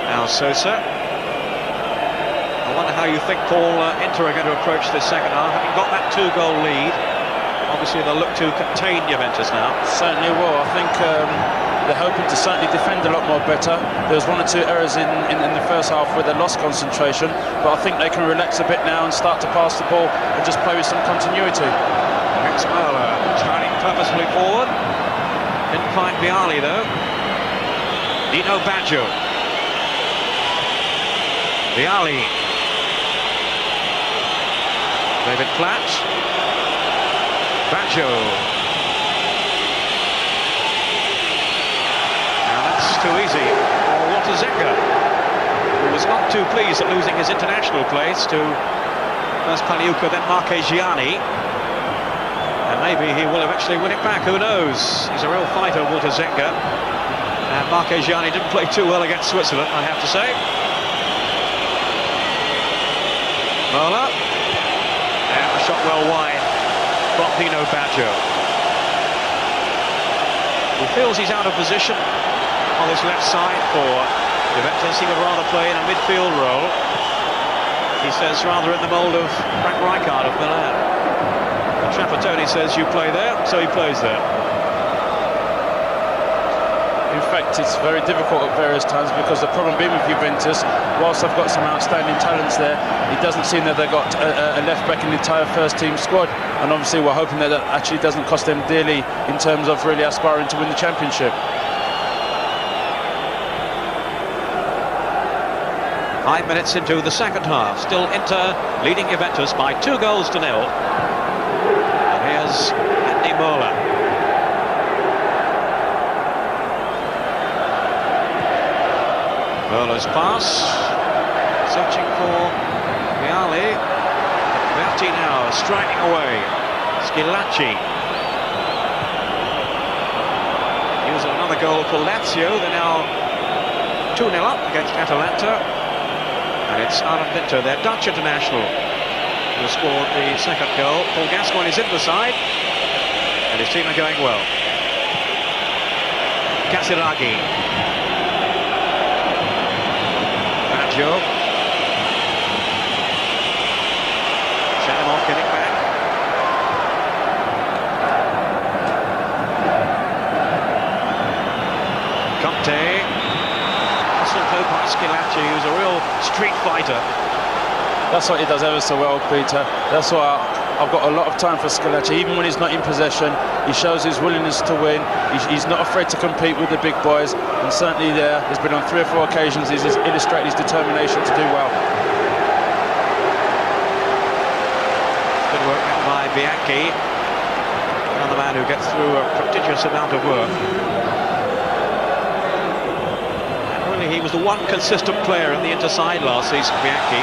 Now Sosa. I wonder how you think Paul Inter are going to approach this second half, having got that 2-goal lead. Obviously they'll look to contain Juventus now. Certainly will. I think they're hoping to certainly defend a lot more better. There was 1 or 2 errors in the first half where they lost concentration, but I think they can relax a bit now and start to pass the ball and just play with some continuity. Max Möller striding purposefully forward. Didn't find Vialli though. Dino Baggio. Vialli. David Platt. Baggio. Now that's too easy for Walter Zenga, who was not too pleased at losing his international place to first Pagliuca, then Marchegiani. And maybe he will eventually win it back, who knows? He's a real fighter, Walter Zenga. And Marchegiani didn't play too well against Switzerland, I have to say. Möller. And a shot well wide from Dino Baggio. He feels he's out of position on this left side for Juventus. He would rather play in a midfield role. He says rather in the mould of Frank Rijkaard of Milan. And Trapattoni says you play there, so he plays there. In fact, it's very difficult at various times because the problem being with Juventus, whilst they've got some outstanding talents there, it doesn't seem that they've got a left back in the entire first-team squad. And obviously we're hoping that that actually doesn't cost them dearly in terms of really aspiring to win the championship. 5 minutes into the second half, still Inter leading Juventus by 2-0. And here's Andy Möller. Möller's pass, searching for Vialli. Berti now striding away. Schillaci. Here's another goal for Lazio. They're now 2-0 up against Atalanta. And it's Alan Winter, their Dutch international, who scored the second goal. Paul Gascoigne is in the side, and his team are going well. Casiraghi. Baggio. Shalimov getting back. Conte. Schillaci, who's a real street fighter. That's what he does ever so well, Peter. That's why I've got a lot of time for Schillaci. Even when he's not in possession, he shows his willingness to win. He's not afraid to compete with the big boys, and certainly he's been on 3 or 4 occasions. He's illustrated his determination to do well. Good work by Bianchi, another man who gets through a prodigious amount of work. He was the one consistent player in the Inter side last season, Bianchi.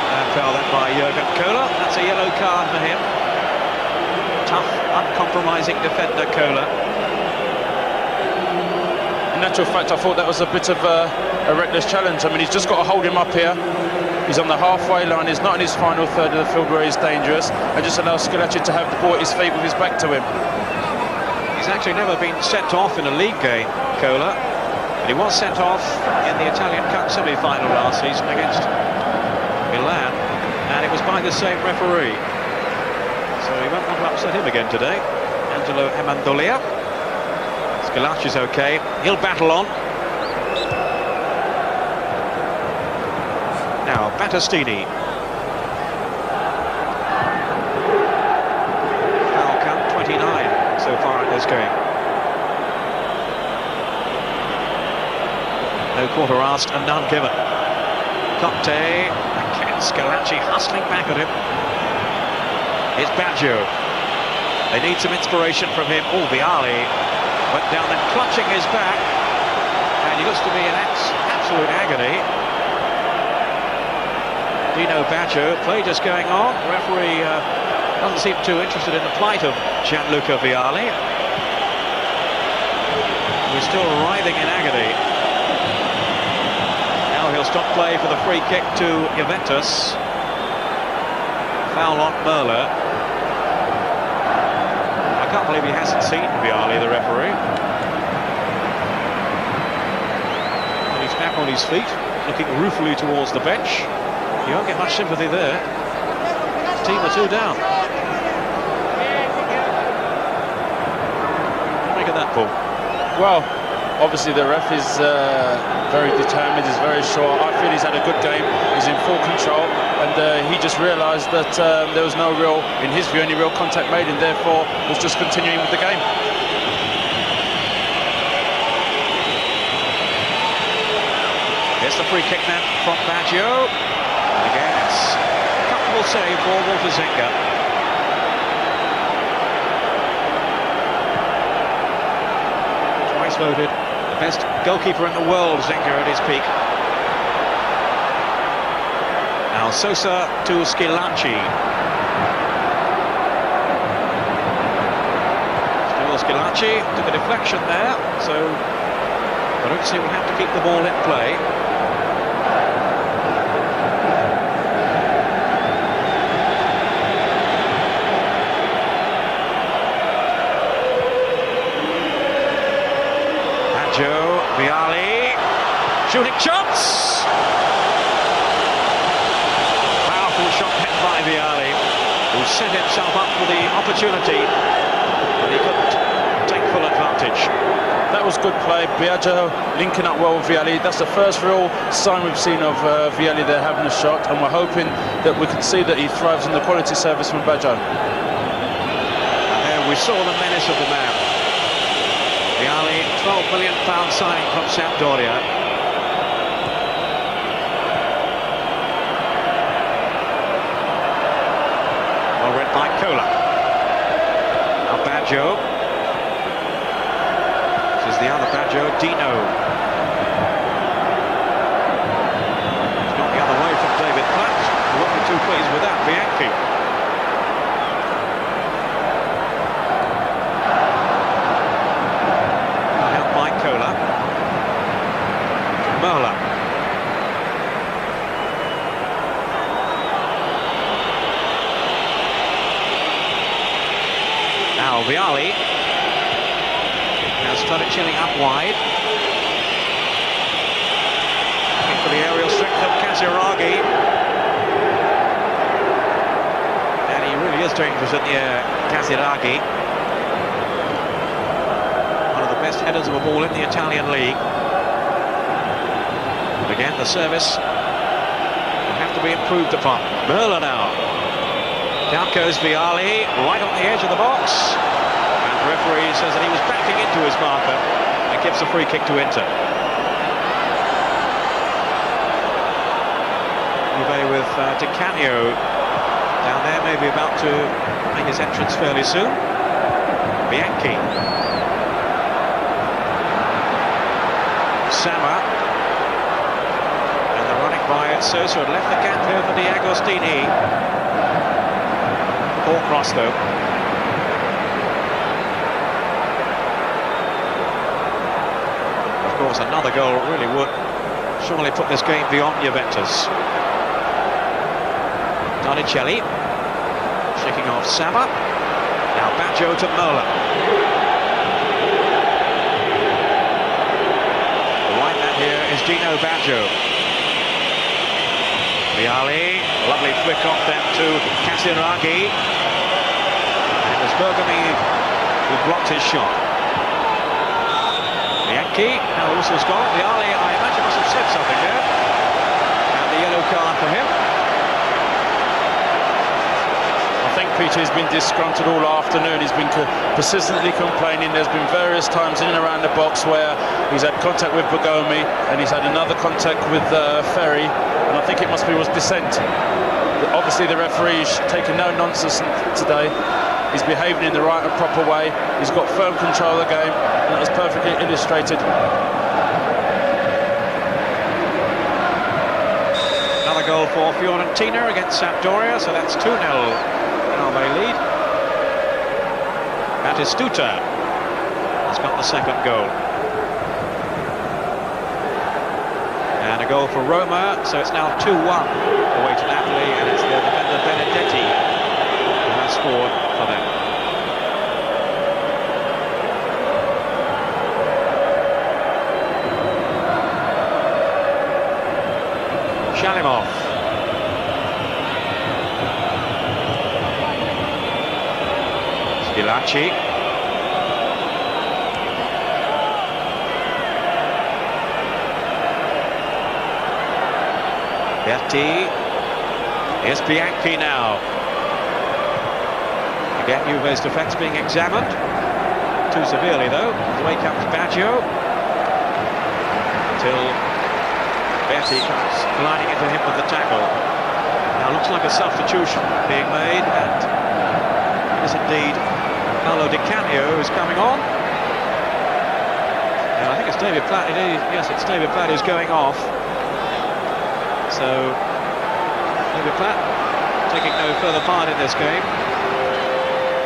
And fell then by Jurgen Kohler. That's a yellow card for him. Tough, uncompromising defender, Kohler. In actual fact, I thought that was a bit of a reckless challenge. I mean, he's just got to hold him up here. He's on the halfway line. He's not in his final third of the field where he's dangerous. And just allows Schillaci to have the ball at his feet with his back to him. He's actually never been sent off in a league game, Kohler, but he was sent off in the Italian Cup semi-final last season against Milan, and it was by the same referee. So he won't want to upset him again today. Angelo Amendolia. Schillaci's okay. He'll battle on. Now, Battistini. Foul count 29. So far in this game. No quarter asked and none given. Conte, again Scalacci hustling back at him. It's Baggio. They need some inspiration from him. Oh, Vialli went down then, clutching his back, and he looks to be in absolute agony. Dino Baggio, play just going on. The referee doesn't seem too interested in the plight of Gianluca Vialli. He's still writhing in agony. Now he'll stop play for the free kick to Juventus. Foul on Merla. I can't believe he hasn't seen Vialli, the referee. And he's back on his feet, looking ruefully towards the bench. You won't get much sympathy there. Team are 2 down. Look at that, Paul. Well, obviously the ref is very determined, he's very sure. I feel he's had a good game, he's in full control, and he just realised that there was no real, in his view, any real contact made, and therefore was just continuing with the game. Here's the free kick then from Baggio. And again, it's a comfortable save for Walter Zenga. Twice voted the best goalkeeper in the world, Zenga at his peak. Now Sosa to Scalacci. Still Scalacci took a deflection there, so I don't see we'll have to keep the ball in play. Vialli, shooting shots! Powerful shot hit by Vialli, who set himself up for the opportunity, but he couldn't take full advantage. That was good play. Baggio linking up well with Vialli. That's the first real sign we've seen of Vialli there having a shot, and we're hoping that we can see that he thrives on the quality service from Baggio. And there we saw the menace of the man. Vialli, £12 million signing from Sampdoria. Well read by Cola. Now Baggio. This is the other Baggio, Dino. He's gone the other way from David Platt. He won't be too pleased with that, Bianchi. Merla. Now Vialli has started chilling up wide. Looking for the aerial strength of Casiraghi. And he really is dangerous in the air, Casiraghi. One of the best headers of a ball in the Italian league. Again, the service will have to be improved upon. Merla now. Down goes Vialli, right on the edge of the box. And the referee says that he was backing into his marker and gives a free kick to Inter. Juve with Di Canio down there, maybe about to make his entrance fairly soon. Bianchi. Sama. By Sosa had left the gap here for D'Agostini. Poor cross though. Of course, another goal really would surely put this game beyond Juventus. Donicelli shaking off Saba. Now Baggio to Merla. The right man here is Dino Baggio. Vialli, lovely flick off then to Casiraghi. And it was Bergami who blocked his shot. Bianchi, now the whistle's gone. Vialli, I imagine, must have said something there. And the yellow card for him. A think, Peter, he's been disgruntled all afternoon. He's been persistently complaining. There's been various times in and around the box where he's had contact with Bogomi and he's had another contact with Ferry, and I think it must be was dissent. Obviously the referee's taking no nonsense today. He's behaving in the right and proper way. He's got firm control of the game, and that was perfectly illustrated. Another goal for Fiorentina against Sampdoria, so that's 2-0. Now they lead. Batistuta has got the second goal. And a goal for Roma, so it's now 2-1 away to Napoli, and it's the defender Benedetti who has scored for them. Shalimov. Schillaci. Berti. Here's Bianchi now. Again, Juve's defence being examined. Too severely, though. Away comes Baggio. Until Berti comes gliding into him with the tackle. Now looks like a substitution being made, and it is indeed Paolo Di Canio who's coming on. And I think it's David Platt. Yes, it's David Platt who's going off. So David Platt taking no further part in this game,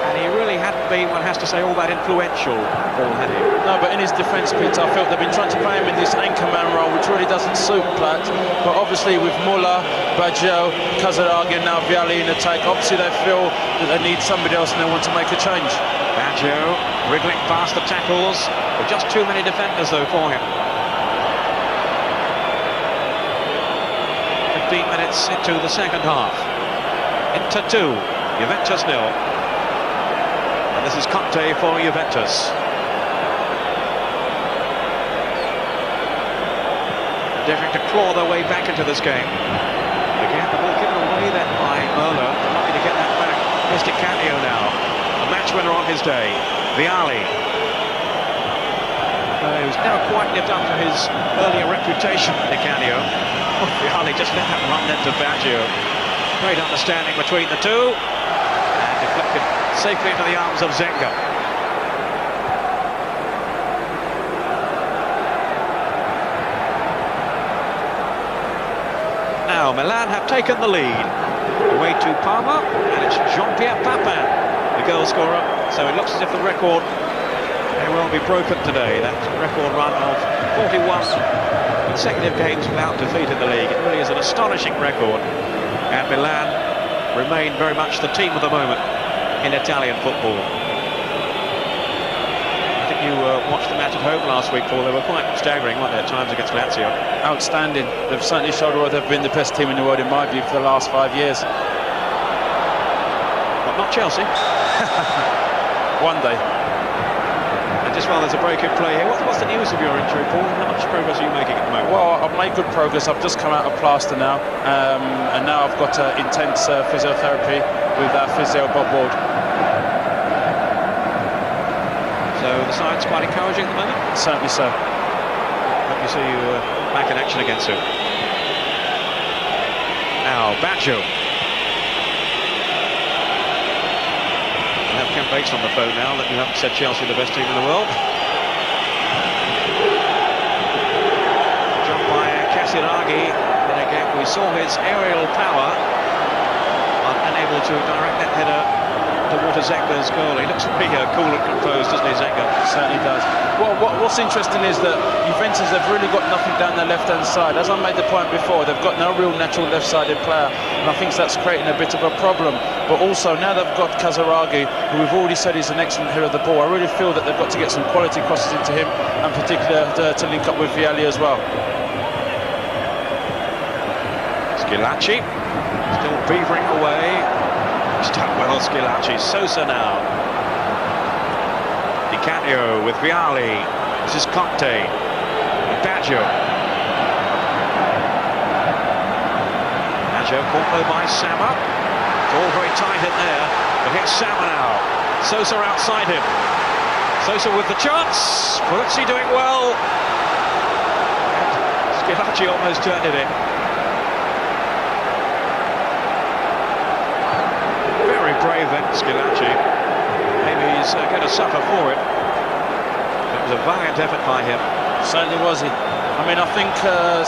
and he really hadn't been, one has to say, all that influential, Paul, had he? No, but in his defence, Peter, I felt they've been trying to play him in this anchor man role, which really doesn't suit Platt. But obviously with Muller, Baggio, Casaraghi and now Vialli in attack, obviously they feel that they need somebody else and they want to make a change. Baggio wriggling past the tackles, with just too many defenders though for him. 15 minutes into the second half. Inter 2, Juventus 0. And this is Conte for Juventus. Endeavouring to claw their way back into this game. Again, the ball given away then by Merlo. Lucky to get that back. Here's Di Canio now. A match winner on his day. Vialli. Who's never quite lived up to his earlier reputation, Di Canio. Vialli just let that run into Baggio. Great understanding between the two, and deflected safely into the arms of Zenga. Now Milan have taken the lead away to Parma, and it's Jean-Pierre Papin, the goal scorer. So it looks as if the record may well be broken today. That record run of 41 consecutive games without defeat in the league. It really is an astonishing record, and Milan remain very much the team of the moment in Italian football. I think you watched the match at home last week, Paul. They were quite staggering, weren't they, at times against Lazio? Outstanding. They've certainly showed why they've been the best team in the world, in my view, for the last 5 years. But not Chelsea. One day. And just while there's a break in play here, what's the news of your injury, Paul? How much progress are you making at the moment? Well, I've made good progress. I've just come out of plaster now, and now I've got intense physiotherapy with that physio Bob Ward. So the side's quite encouraging at the moment? Certainly so. Hope you see you back in action again soon. Now, Baggio. Ken Bates on the phone now that you haven't said Chelsea the best team in the world. Jumped by Casiraghi, but again we saw his aerial power, unable to direct that header towards Zenga's goal. He looks pretty cool and composed, doesn't he, Zenga? Certainly does. Well, what's interesting is that Juventus have really got nothing down their left-hand side. As I made the point before, they've got no real natural left-sided player, and I think that's creating a bit of a problem. But also, now they've got Casaraghi, who we've already said is an excellent header of the ball. I really feel that they've got to get some quality crosses into him, and particularly to link up with Vialli as well. Schillaci, still beavering away. He's done well, Schillaci. Sosa now. Di Canio with Vialli. This is Conte. Baggio. Baggio caught though by Sama. To All very tight in there. But here's Sama now. Sosa outside him. Sosa with the chance. Peruzzi doing well. Skilacci almost turned it in. Very brave then, Skilacci. Maybe he's going to suffer for it. It was a valiant effort by him. Certainly was he. I mean, I think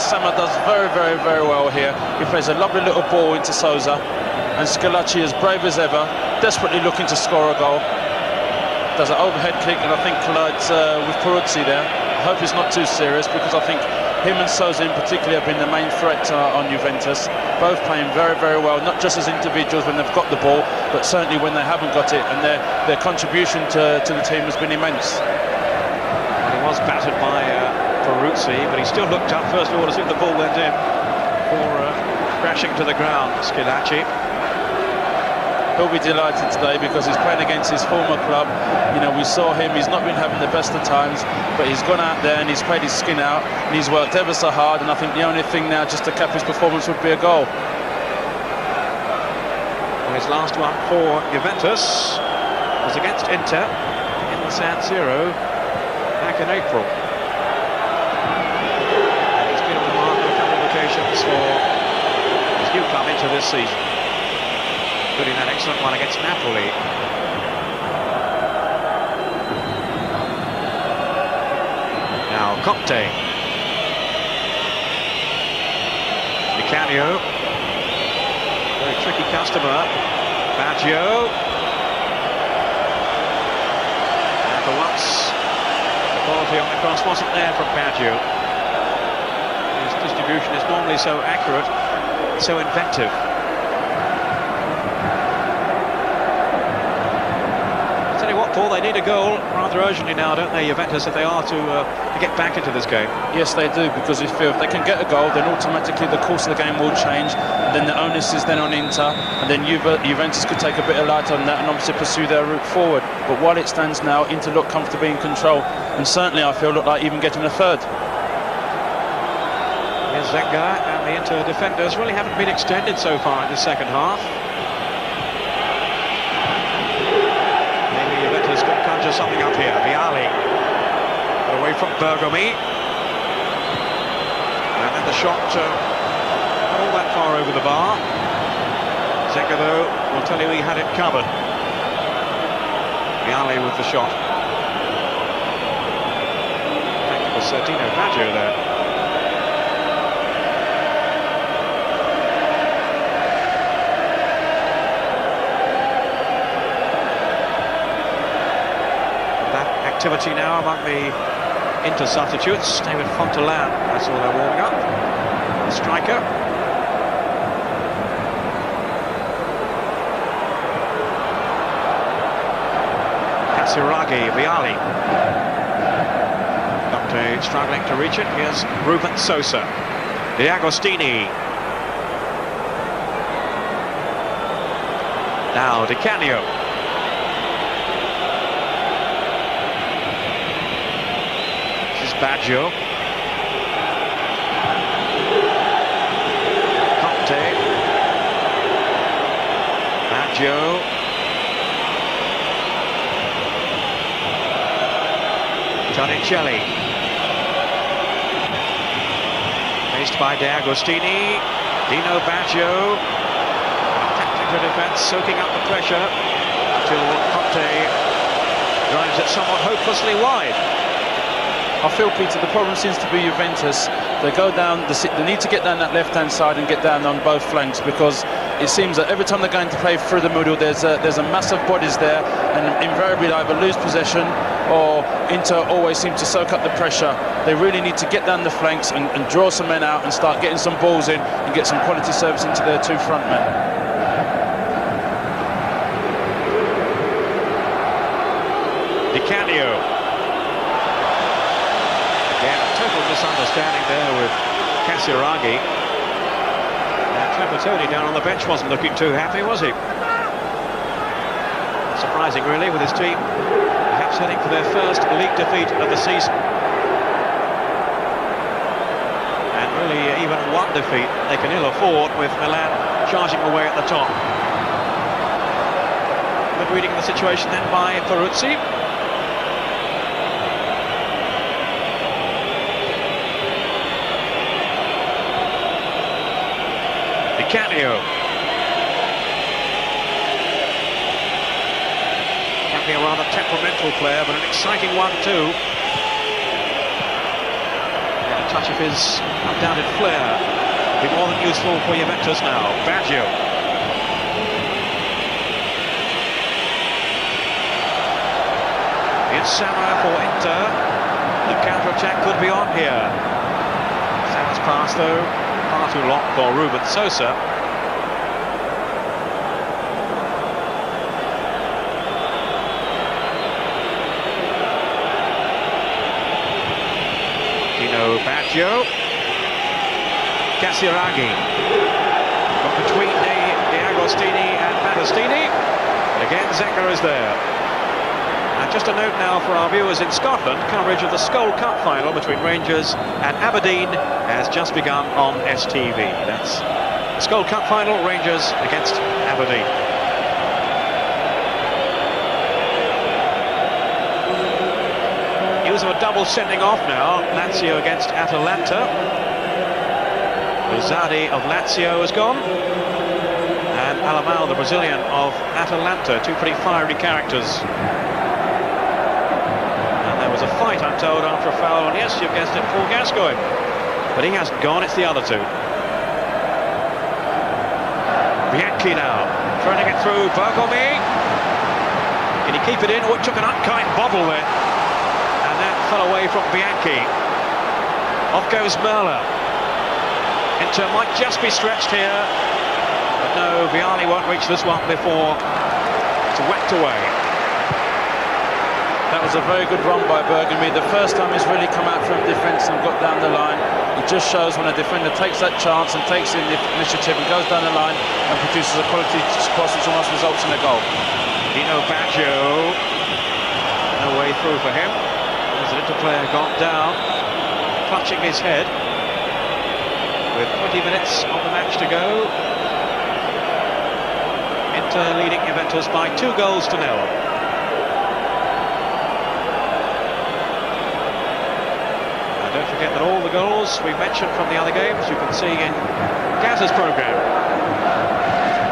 Sama does very well here. He plays a lovely little ball into Sosa, and Skilacci, as brave as ever, desperately looking to score a goal. Does an overhead kick, and I think collides with Peruzzi there. I hope it's not too serious, because I think him and Sosa in particular have been the main threat on Juventus. Both playing very well, not just as individuals when they've got the ball, but certainly when they haven't got it, and their contribution to the team has been immense. He was battered by Peruzzi, but he still looked up first of all to see if the ball went in before crashing to the ground. Skilacci. He'll be delighted today because he's playing against his former club. You know, we saw him, he's not been having the best of times, but he's gone out there and he's played his skin out, and he's worked ever so hard, and I think the only thing now just to cap his performance would be a goal. Well, his last one for Juventus was against Inter in the San Siro back in April. And he's been on the mark on a couple of occasions for his new club into this season. Including that excellent one against Napoli. Now Conte. Di Canio. Very tricky customer. Baggio. And for once, the quality on the cross wasn't there from Baggio. His distribution is normally so accurate, so inventive. Paul, they need a goal rather urgently now, don't they, Juventus, if they are to get back into this game? Yes, they do, because if they can get a goal, then automatically the course of the game will change, and then the onus is then on Inter, and then Juventus could take a bit of light on that and obviously pursue their route forward. But while it stands now, Inter look comfortably in control, and certainly I feel look like even getting a third. Here's Zenga, and the Inter defenders really haven't been extended so far in the second half. Something up here. Vialli away from Bergomi, and then the shot not all that far over the bar. Zenga though will tell you he had it covered. Vialli with the shot. I think it was Dino Baggio there. Activity now among the Inter substitutes. David Fontelan, I saw they're warming up. The striker. Casiraghi, Vialli. Conte struggling to reach it. Here's Ruben Sosa. D'Agostini. Now Di Canio. Baggio. Conte. Baggio. Giannicelli. Faced by D'Agostini. Dino Baggio. Tactical defence, soaking up the pressure until Conte drives it somewhat hopelessly wide. I feel, Peter, the problem seems to be Juventus. They go down, they need to get down that left-hand side and get down on both flanks, because it seems that every time they're going to play through the middle, there's a massive bodies there, and invariably they either lose possession or Inter always seem to soak up the pressure. They really need to get down the flanks and draw some men out and start getting some balls in and get some quality service into their two front men. Di Canio. Total misunderstanding there with Casiraghi. Trapattoni down on the bench wasn't looking too happy, was he? Surprising, really, with his team perhaps heading for their first league defeat of the season. And really, even one defeat they can ill afford with Milan charging away at the top. reading the situation then by Peruzzi. Di Canio. Can be a rather temperamental player, but an exciting one too. And a touch of his undoubted flair. Be more than useful for Juventus now. Baggio. It's Serie for Inter. The counter-attack could be on here. Serie's pass though, far too long for Ruben Sosa. Dino Baggio. Casiraghi. Got between D'Agostini and Battistini. And again, Zenga is there. And just a note now for our viewers in Scotland, coverage of the Skull Cup final between Rangers and Aberdeen has just begun on STV. That's the Skull Cup final, Rangers against Aberdeen. News of a double sending off now, Lazio against Atalanta. Rosati of Lazio has gone, and Alamao, the Brazilian of Atalanta, two pretty fiery characters. And there was a fight, I'm told, after a foul, and yes, you've guessed it, Paul Gascoigne. But he hasn't gone, it's the other two. Bianchi now, turning it through, Bergomi. Can he keep it in? Oh, it took an unkind bobble there. And that fell away from Bianchi. Off goes Merla. Inter might just be stretched here, but no, Vialli won't reach this one before it's whacked away. That was a very good run by Bergomi. The first time he's really come out from defence and got down the line. It just shows when a defender takes that chance and takes the initiative and goes down the line and produces a quality cross which almost results in a goal. Dino Baggio, no way through for him. There's an Inter player gone down, clutching his head. With 20 minutes on the match to go, Inter leading Juventus by 2 goals to 0. And don't forget that all the goals we mentioned from the other games you can see in Gazza's programme.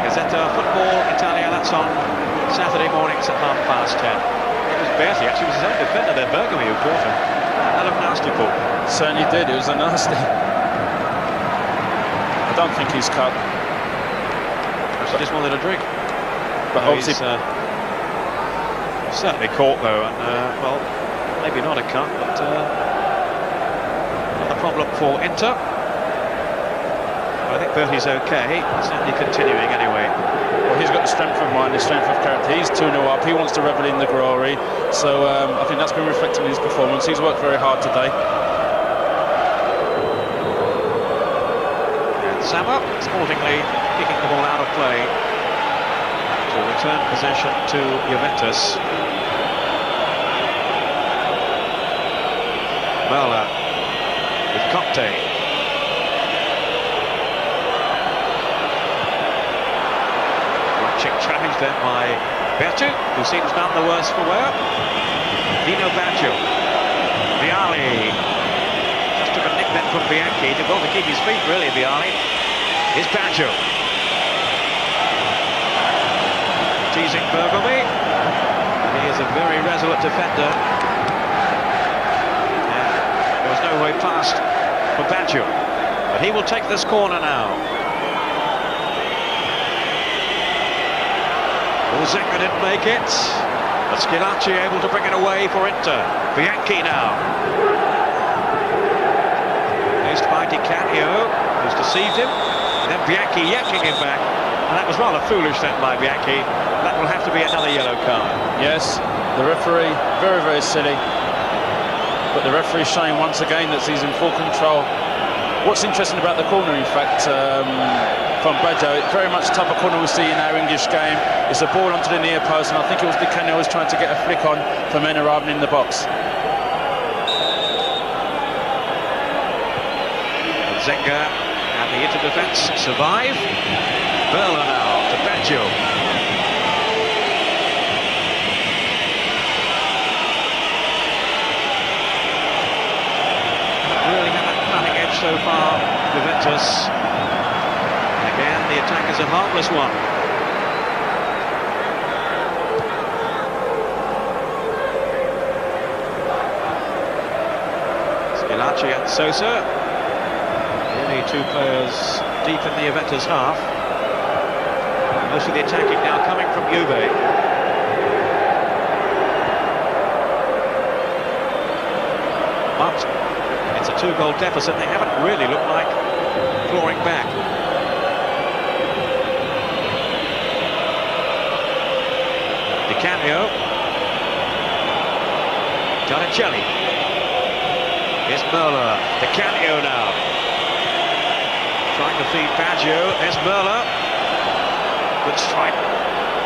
Gazzetta Football Italia, that's on Saturday mornings at 10:30. It was Berti, actually it was his own defender there, Bergomi, who caught him. That looked nasty, Paul. Certainly did, it was a nasty. I don't think he's cut. He just wanted a drink. But no, obviously, he's certainly caught though, and well, maybe not a cut, but not a problem for Inter. But I think Berti's okay. Certainly continuing anyway. Well, he's got the strength of mind, the strength of character. He's 2-0 up. He wants to revel in the glory. So I think that's been reflected in his performance. He's worked very hard today. Sama, sportingly kicking the ball out of play to return possession to Juventus. Merla with Conte. Watching challenge there by Bertu, who seems none the worse for wear. Dino Baggio. Vialli. Just took a nick then from Bianchi. Did well to keep his feet, really, Vialli. Here's Baggio. Teasing Bergomi. He is a very resolute defender. And there was no way past for Baggio. But he will take this corner now. Zenga didn't make it. But Schilacci able to bring it away for Inter. Bianchi now. Faced by Di Canio, who's deceived him. And then Bianchi yanking him back. And that was rather foolish then by Bianchi. That will have to be another yellow card. Yes, the referee, very, very silly. But the referee showing once again that he's in full control. What's interesting about the corner, in fact, from Baggio, it's very much the type of corner we see in our English game. It's a ball onto the near post, and I think it was Di Canio was trying to get a flick on for men arriving in the box. Zenga and the Inter defence survive. Berla now to Baggio. so far, Juventus. Again, the attack is a heartless one. Skilacci and Sosa. Really two players deep in the Juventus half. Most of the attacking now coming from Juve. But it's a two-goal deficit. They haven't really looked like clawing back. Di Canio. Giannicelli. Here's Merla. Di Canio now. Trying to feed Baggio. Here's Merla. Good strike.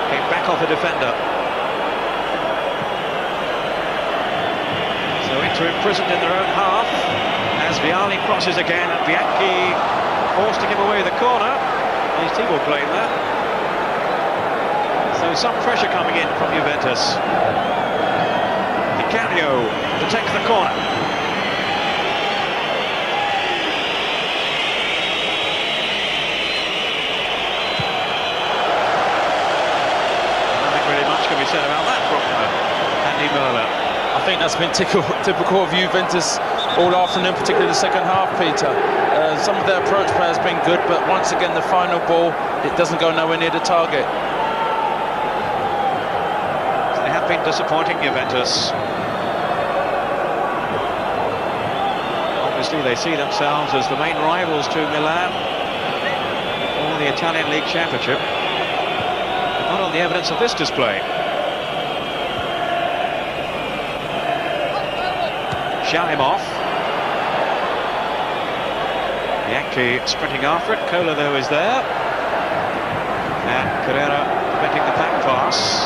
Came back off a defender. So Inter imprisoned in their own half as Vialli crosses again, and Bianchi forced to give away the corner. His team will blame that. So some pressure coming in from Juventus. Di Canio to take the corner. Nothing really much can be said about that from Andy Merla. I think that's been typical of Juventus all afternoon, particularly the second half, Peter. Some of their approach play has been good, but once again the final ball, it doesn't go nowhere near the target. They have been disappointing, Juventus. Obviously they see themselves as the main rivals to Milan for the Italian League Championship. Not on the evidence of this display. Shalimov. Bianchi sprinting after it. Kola, though, is there. And Carrera preventing the back pass.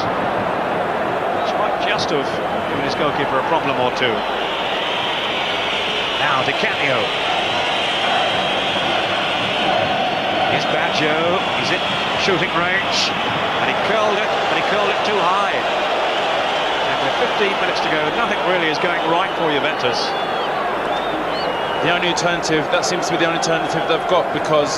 Which might just have given his goalkeeper a problem or two. Now Di Canio. Here's Baggio. He's in shooting range. And he curled it, but he curled it too high. 15 minutes to go, nothing really is going right for Juventus. The only alternative, that seems to be the only alternative they've got, because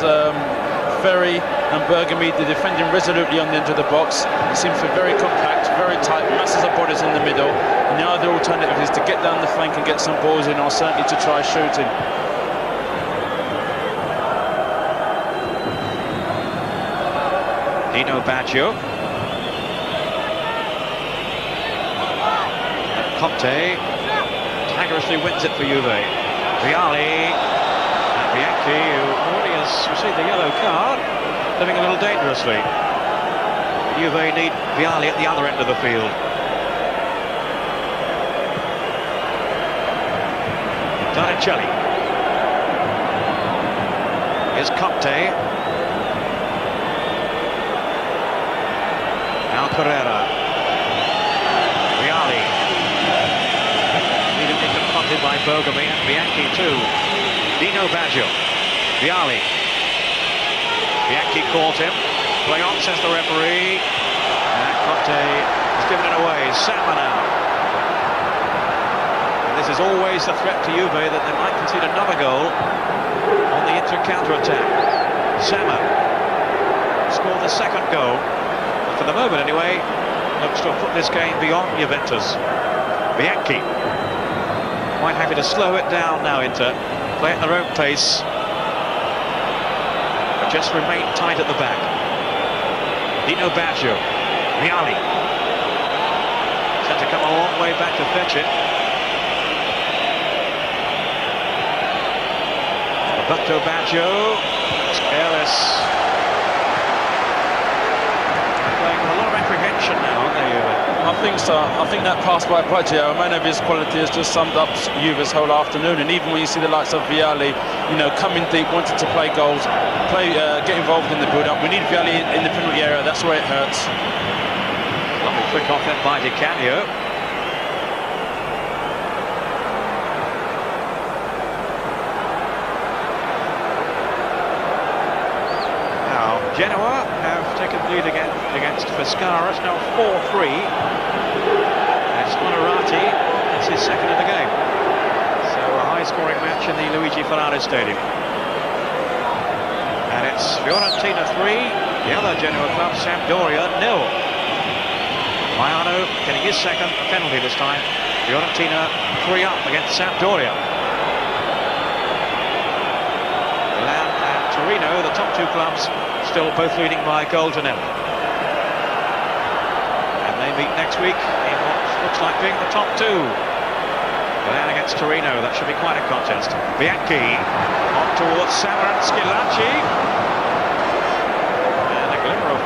Ferry and Bergami, they're defending resolutely on the edge of the box. It seems to be very compact, very tight, masses of bodies in the middle, and the other alternative is to get down the flank and get some balls in, or certainly to try shooting. Dino Baggio. Conte tirelessly wins it for Juve. Vialli and Bianchi, who already has received the yellow card, living a little dangerously. Juve need Vialli at the other end of the field. Giannicelli. Here's Conte. Now Carrera. By Bergami and Bianchi too. Dino Baggio. Vialli. Bianchi caught him. Play on, says the referee. And Conte has given it away. Sama now. And this is always the threat to Juve that they might concede another goal on the Inter counter-attack. Sama scored the second goal. But for the moment anyway, looks to have put this game beyond Juventus. Bianchi. Quite happy to slow it down now, Inter. Play at their own pace. But just remain tight at the back. Dino Baggio. Vialli. Had to come a long way back to fetch it. Roberto Baggio. It's careless. Playing with a lot of apprehension now, aren't they? I think so. I think that pass by Baggio, a man of his quality, has just summed up Juve's whole afternoon. And even when you see the likes of Vialli, you know, coming deep, wanting to play goals, get involved in the build-up. We need Vialli in the penalty area. That's where it hurts. Lovely quick off then by Di Canio. Now Genoa have taken the lead again against Pescara. It's now 4-3. And it's Onorati. That's his second of the game. So a high high-scoring match in the Luigi Ferrari Stadium. And it's Fiorentina 3, the other Genoa club, Sampdoria 0. Maiano getting his second penalty this time. Fiorentina 3 up against Sampdoria. Milan and Torino, the top two clubs, still both leading by a goal to nil. And they meet next week in what looks like being the top two. Milan against Torino, that should be quite a contest. Bianchi on towards Sama and Schillaci. And a glimmer of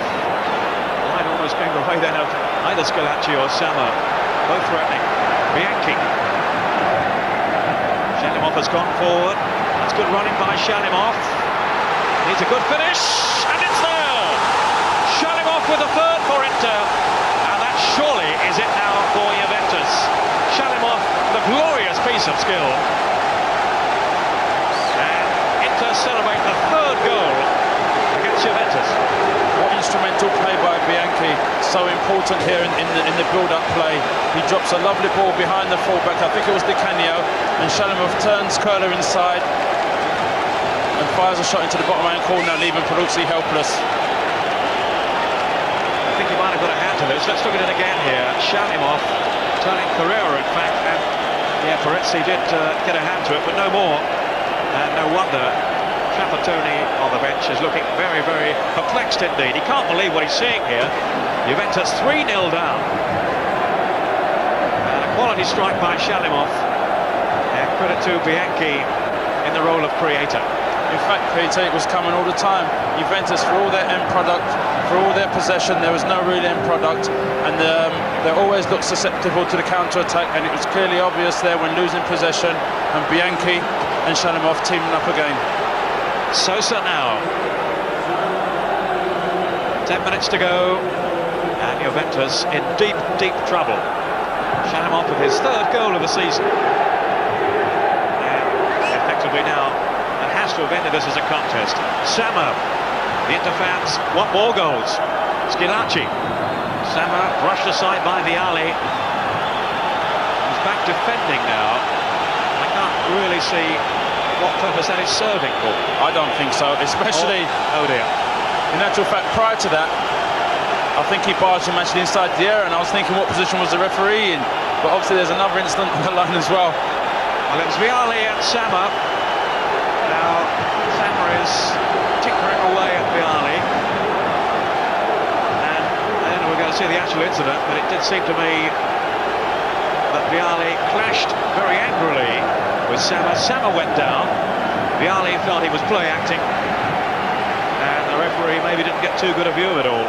light almost going the way then of either Schillaci or Sama, both threatening. Bianchi. Shalimov has gone forward. That's good running by Shalimov. Needs a good finish, and it's there! Shalimov with the third for Inter, and that surely is it now for Juventus. Shalimov, the glorious piece of skill. And Inter celebrate the third goal against Juventus. What instrumental play by Bianchi, so important here in the build-up play. He drops a lovely ball behind the fullback, I think it was Di Canio, and Shalimov turns Curler inside and fires a shot into the bottom hand corner, leaving Peruzzi helpless. I think he might have got a hand to this. Let's look at it again here. Shalimov turning Carrera, in fact, and yeah, Peruzzi did get a hand to it, but no more. And no wonder Trapattoni on the bench is looking very, very perplexed indeed. He can't believe what he's seeing here. Juventus 3-0 down. And a quality strike by Shalimov. And credit to Bianchi in the role of creator. In fact, Peter, it was coming all the time. Juventus, for all their end product, for all their possession, there was no real end product, and they always looked susceptible to the counter-attack, and it was clearly obvious there when losing possession, and Bianchi and Shalimov teaming up again. Sosa now. 10 minutes to go, and Juventus in deep, deep trouble. Shalimov with his third goal of the season. And effectively now, it has to have ended this as a contest. Sama, the Inter fans want more goals. Schillaci. Sama brushed aside by Vialli. He's back defending now. I can't really see what purpose that is serving for. I don't think so, especially... Oh dear. In actual fact, prior to that, I think he barged him actually inside the area, and I was thinking what position was the referee in. But obviously there's another incident on the line as well. Well, it's Vialli and Sama. Now, Sama is tinkering away at Vialli. And then we're going to see the actual incident, but it did seem to me that Vialli clashed very angrily with Sama. Sama went down. Vialli felt he was play acting. And the referee maybe didn't get too good a view of it all.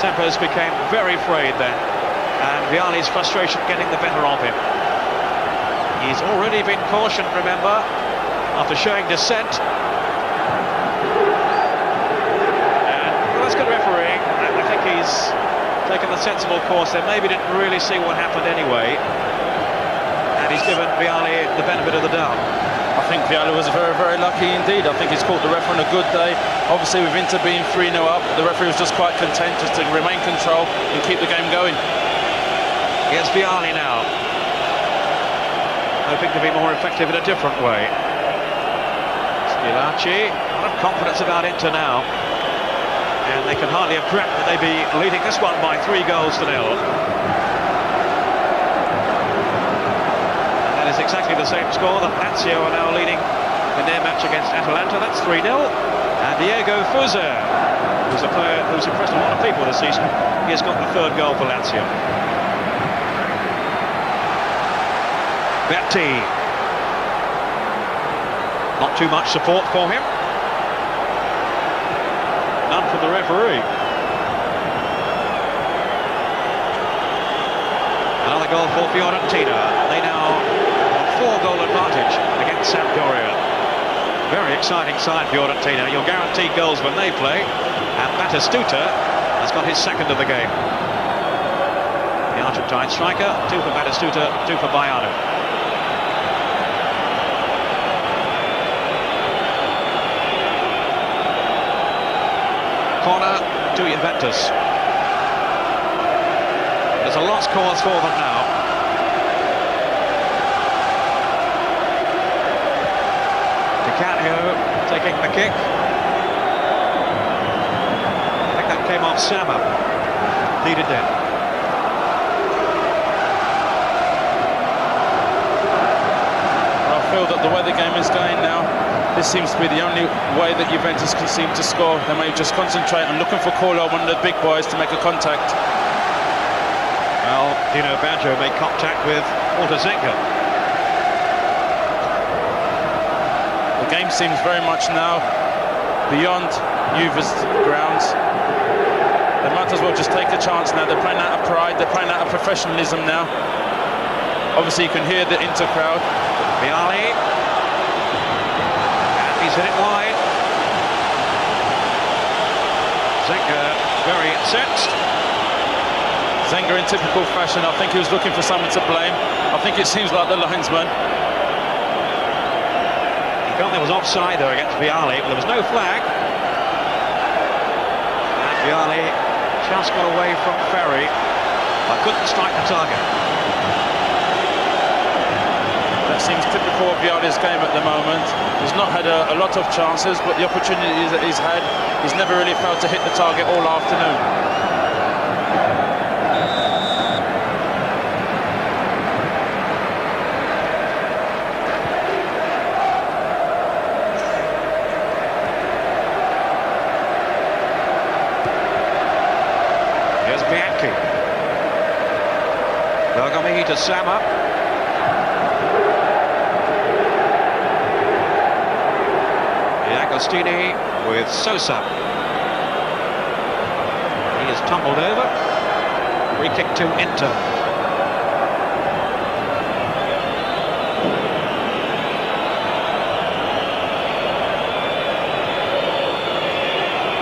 Tempers became very frayed then. And Vialli's frustration getting the better of him. He's already been cautioned, remember, after showing dissent. And well, that's good refereeing. I think he's taken the sensible course there. Maybe didn't really see what happened anyway. And he's given Vialli the benefit of the doubt. I think Vialli was very, very lucky indeed. I think he's caught the referee on a good day. Obviously, with Inter being 3-0 up, the referee was just quite content just to remain control and keep the game going. Here's Vialli now, hoping to be more effective in a different way. Schillaci, a lot of confidence about Inter now. And they can hardly have dreamt that they'd be leading this one by 3 goals to 0. And that is exactly the same score that Lazio are now leading in their match against Atalanta. That's 3-0. And Diego Fuser, who's a player who's impressed a lot of people this season, he has got the third goal for Lazio. Betti. Not too much support for him. None from the referee. Another goal for Fiorentina. They now have a 4-goal advantage against Sampdoria. Very exciting side, Fiorentina. You're guaranteed goals when they play. And Batistuta has got his second of the game. The Argentine striker, 2 for Batistuta, 2 for Baiano. Corner to Juventus. There's a lost cause for them now. taking the kick. I think that came off Sama. Indeed it did. I feel that the way the game is going now, this seems to be the only way that Juventus can seem to score. They may just concentrate on looking for Corlo, one of the big boys, to make a contact. Well, Dino Baggio made contact with Zenga. The game seems very much now beyond Juve's grounds. They might as well just take a chance now. They're playing out of pride, they're playing out of professionalism now. Obviously you can hear the Inter crowd. Vialli. And he's hit it wide. Zenga very incensed. Zenga in typical fashion, I think he was looking for someone to blame. I think it seems like the linesman. He felt there was offside though against Vialli, but there was no flag. And Vialli just got away from Ferry, but couldn't strike the target. That seems typical of Vialli's game at the moment. He's not had a lot of chances, but the opportunities that he's had, he's never really failed to hit the target all afternoon. Bergami to Sama. Agostini with Sosa. He is tumbled over. Free kick to Inter.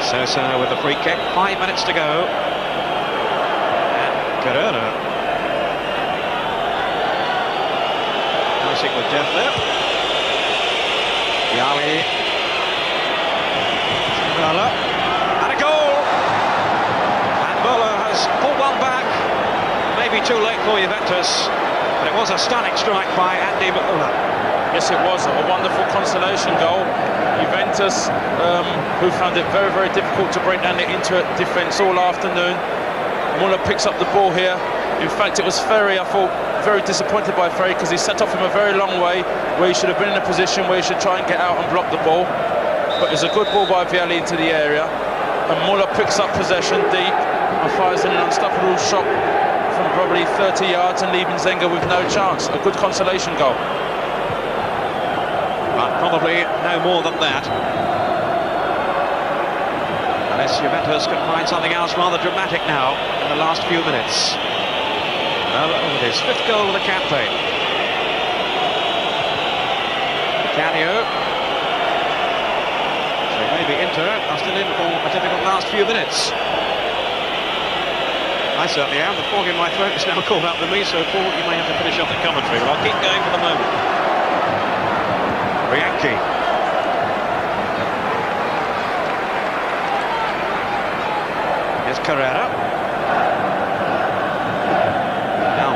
Sosa with the free kick. 5 minutes to go. And Corona. With death there. Vialli. Muller. And a goal! And Muller has pulled one back. Maybe too late for Juventus, but it was a stunning strike by Andy Muller. Yes, it was a wonderful consolation goal. Juventus, who found it very, very difficult to break down the Inter defence all afternoon. Muller picks up the ball here. In fact, it was Ferry, I thought, very disappointed by Ferry because he set off him a very long way where he should have been in a position where he should try and get out and block the ball. But it's a good ball by Vialli into the area. And Muller picks up possession deep and fires in an unstoppable shot from probably 30 yards and leaving Zenga with no chance. A good consolation goal. But probably no more than that. Unless Juventus can find something else rather dramatic now in the last few minutes. Well, with his 5th goal of the campaign. Canio. So maybe Inter are still in for a difficult last few minutes. I certainly am. The fog in my throat is now caught up with me, so Paul, you may have to finish off the commentary, but I'll keep going for the moment. Bianchi. Here's Carrera.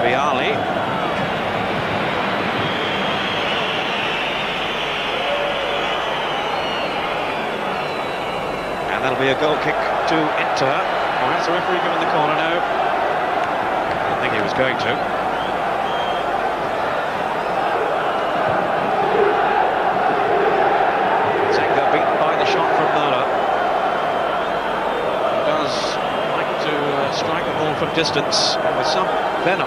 Vialli. And that'll be a goal kick to Inter. Or has the referee given the corner? No. I don't think he was going to. Zenga beaten by the shot from Muller. He does like to strike the ball from distance with some venom.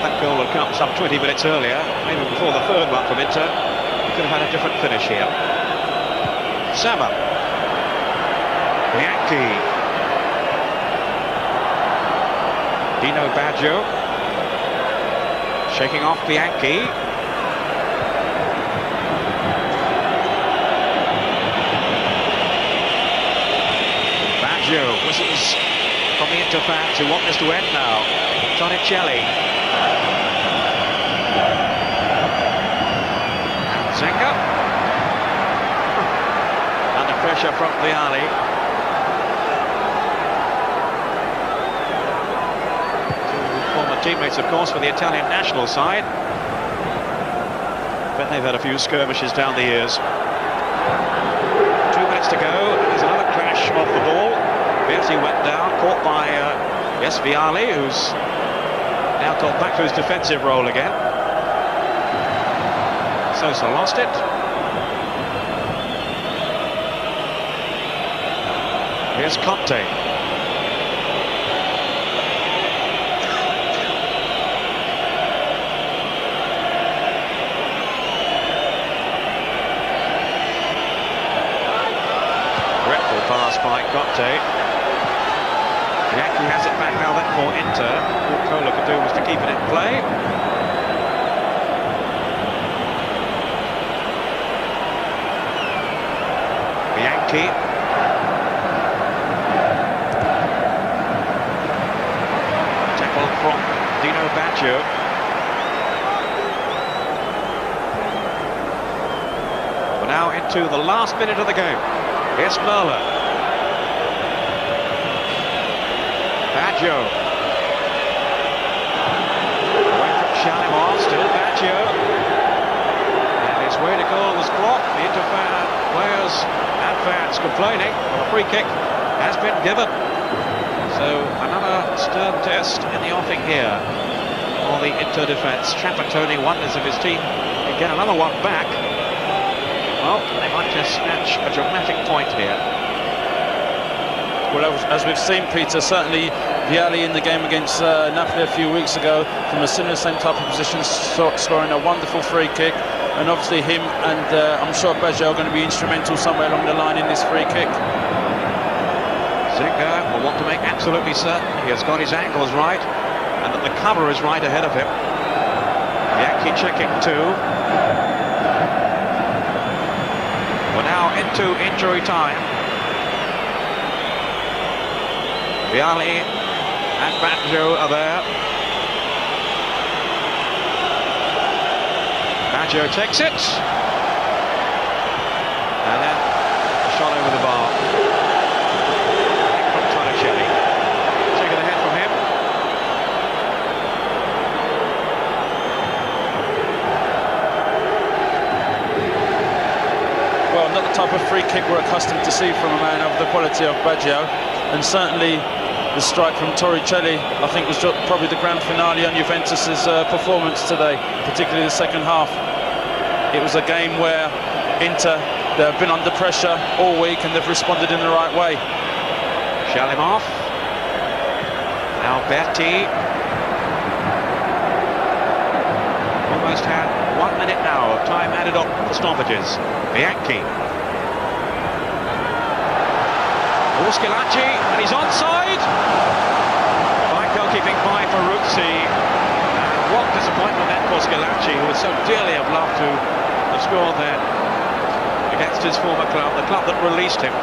That goal had come some 20 minutes earlier, maybe before the 3rd one from Inter. He could have had a different finish here. Sama. Bianchi. Dino Baggio. Shaking off Bianchi. Whistles from the Inter fans who want this to end now. Tonicelli. Zenga. Under pressure from Vialli. Two former teammates, of course, for the Italian national side. But they've had a few skirmishes down the years. 2 minutes to go. There's another crash off the ball. Berti went down, caught by Vialli, who's now got back to his defensive role again. Sosa lost it. Here's Conte. Dreadful pass by Conte. Bianchi has it back now then for Inter. All Kohler could do was to keep it in play. Bianchi. Tackle from Dino Baggio. We're now into the last minute of the game. Here's Merla. Baggio. Away from Shalimov, still Baggio. And his way to goal was blocked. The Inter players and fans complaining. A free kick has been given. So another stern test in the offing here for the Inter defence. Trapattoni wonders if his team can get another one back. Well, they might just snatch a dramatic point here. Well, as we've seen, Peter, certainly Vialli in the game against Napoli a few weeks ago, from a similar same type of position, scoring a wonderful free kick. And obviously him and I'm sure Baggio are going to be instrumental somewhere along the line in this free kick. Zinger will want to make absolutely certain he has got his angles right and that the cover is right ahead of him. Bianchi checking too. We're now into injury time. Vialli and Baggio are there. Baggio takes it. And then a shot over the bar. From Torricelli. Taking the head from him. Well, not the type of free kick we're accustomed to see from a man of the quality of Baggio. And certainly the strike from Torricelli, I think, was probably the grand finale on Juventus's performance today, particularly the second half. It was a game where Inter, they've been under pressure all week and they've responded in the right way. Shalimov. Now Berti. Almost had 1 minute now of time added on for stoppages. Bianchi. Schillaci, and he's onside. Fine goalkeeping by Peruzzi. And what disappointment then for Schillaci, who would so dearly have loved to have scored there against his former club, the club that released him.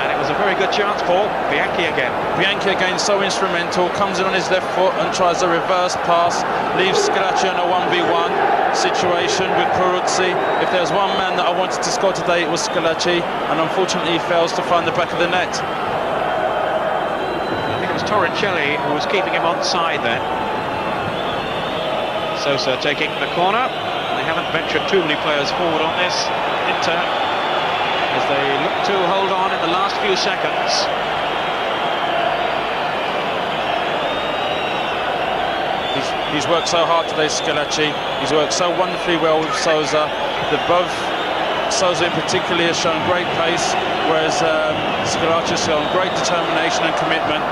And it was a very good chance for Bianchi again. Bianchi again so instrumental, comes in on his left foot and tries a reverse pass, leaves Schillaci on a 1v1 situation with Peruzzi. If there's one man that I wanted to score today, it was Schillaci, and unfortunately he fails to find the back of the net. I think it was Torricelli who was keeping him onside then. Sosa taking the corner. They haven't ventured too many players forward on this, Inter, as they look to hold on in the last few seconds. He's worked so hard today, Schillaci. He's worked so wonderfully well with Sosa. Both Sosa in particular has shown great pace, whereas Schillaci has shown great determination and commitment.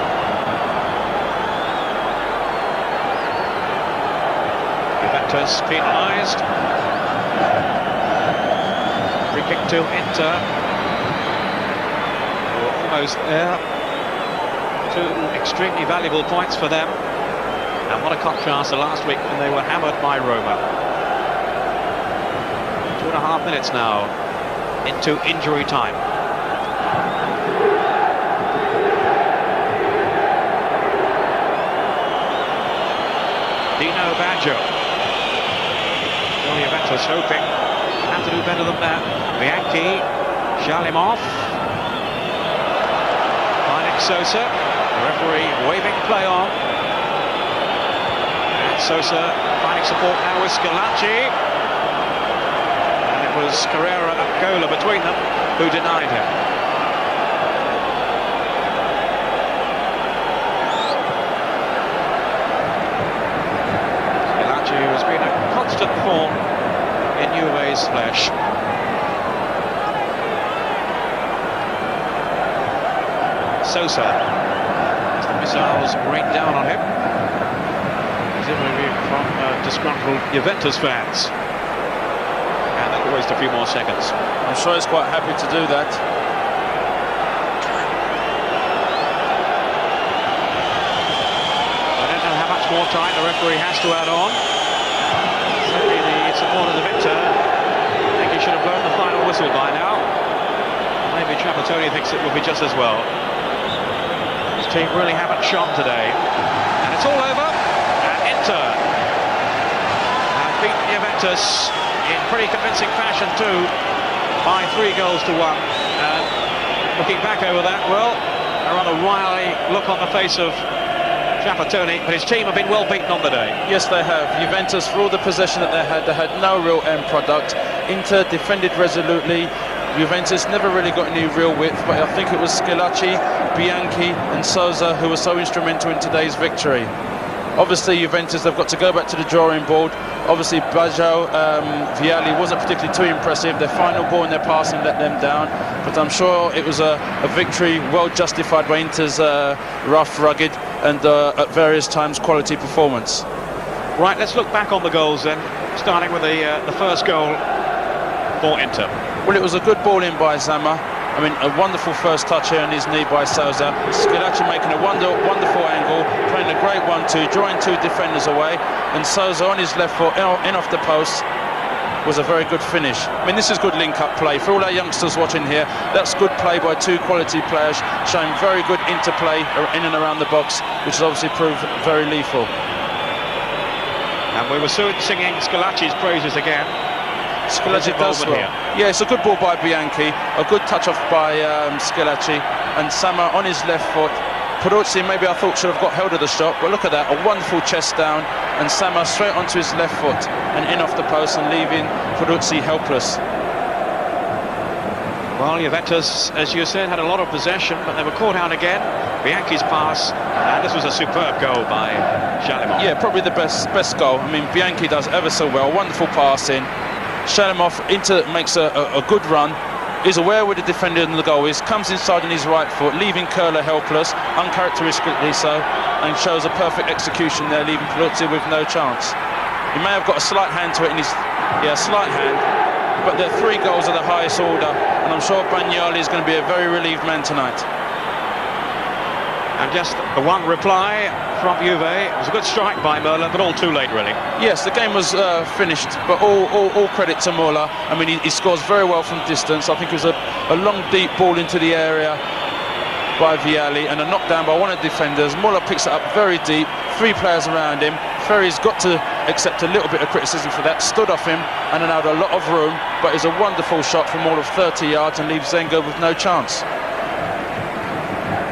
Juventus penalised. Free kick to Inter. They were almost there. 2 extremely valuable points for them. And what a contrast to last week when they were hammered by Roma. 2.5 minutes now into injury time. Dino Baggio. Juventus hoping to have to do better than that. Bianchi, Shalimov. Finding Sosa. The referee waving play on. Sosa finding support now with Schillaci. And it was Carrera and Gola between them who denied him. Schillaci, who has been a constant thorn in Juve's flesh. Sosa, as the missiles rain down on him, presumably from disgruntled Juventus fans, and that will waste a few more seconds. I'm sure he's quite happy to do that. I don't know how much more time the referee has to add on. Certainly the supporters of Inter think he should have blown the final whistle by now. Maybe Trapattoni thinks it will be just as well. Team really haven't shone today, and it's all over, and Inter have beaten Juventus in pretty convincing fashion too, by 3 goals to 1. And looking back over that, well, a rather wily look on the face of Trapattoni, but his team have been well beaten on the day. Yes, they have. Juventus, for all the possession that they had no real end product. Inter defended resolutely. Juventus never really got any real width, but I think it was Schillaci, Bianchi and Sosa who were so instrumental in today's victory. Obviously Juventus, they've got to go back to the drawing board. Obviously Baggio, Vialli wasn't particularly too impressive. Their final ball in their passing let them down, but I'm sure it was a victory well justified by Inter's rough, rugged and at various times quality performance. Right, let's look back on the goals then, starting with the first goal for Inter. Well, it was a good ball in by Zama. I mean, a wonderful first touch here on his knee by Sosa. Schillaci making a wonderful angle, playing a great 1-2, drawing 2 defenders away, and Sosa on his left foot, in off the post, was a very good finish. I mean, this is good link-up play. For all our youngsters watching here, that's good play by 2 quality players, showing very good interplay in and around the box, which has obviously proved very lethal. And we were soon singing Schillaci's praises again. Schillaci does well. Yeah, it's a good ball by Bianchi, a good touch off by Schillaci, and Sama on his left foot. Peruzzi, maybe I thought should have got held of the shot, but look at that, a wonderful chest down, and Sama straight onto his left foot and in off the post and leaving Peruzzi helpless. Well, Juventus, as you said, had a lot of possession, but they were caught out again. Bianchi's pass, and this was a superb goal by Shalimov. Yeah, probably the best goal. I mean, Bianchi does ever so well, wonderful passing. Shalimov makes a good run, is aware where the defender in the goal is, comes inside on his right foot, leaving Curler helpless, uncharacteristically so, and shows a perfect execution there, leaving Peruzzi with no chance. He may have got a slight hand to it in his, slight hand, but the 3 goals are the highest order, and I'm sure Bagnoli is going to be a very relieved man tonight. And just the one reply from Juve. It was a good strike by Merlin, but all too late, really. Yes, the game was finished, but all credit to Muller. I mean, he scores very well from distance. I think it was a long, deep ball into the area by Vialli and a knockdown by one of the defenders. Muller picks it up very deep, 3 players around him. Ferry's got to accept a little bit of criticism for that, stood off him and allowed a lot of room, but it's a wonderful shot from all of 30 yards and leaves Zengo with no chance.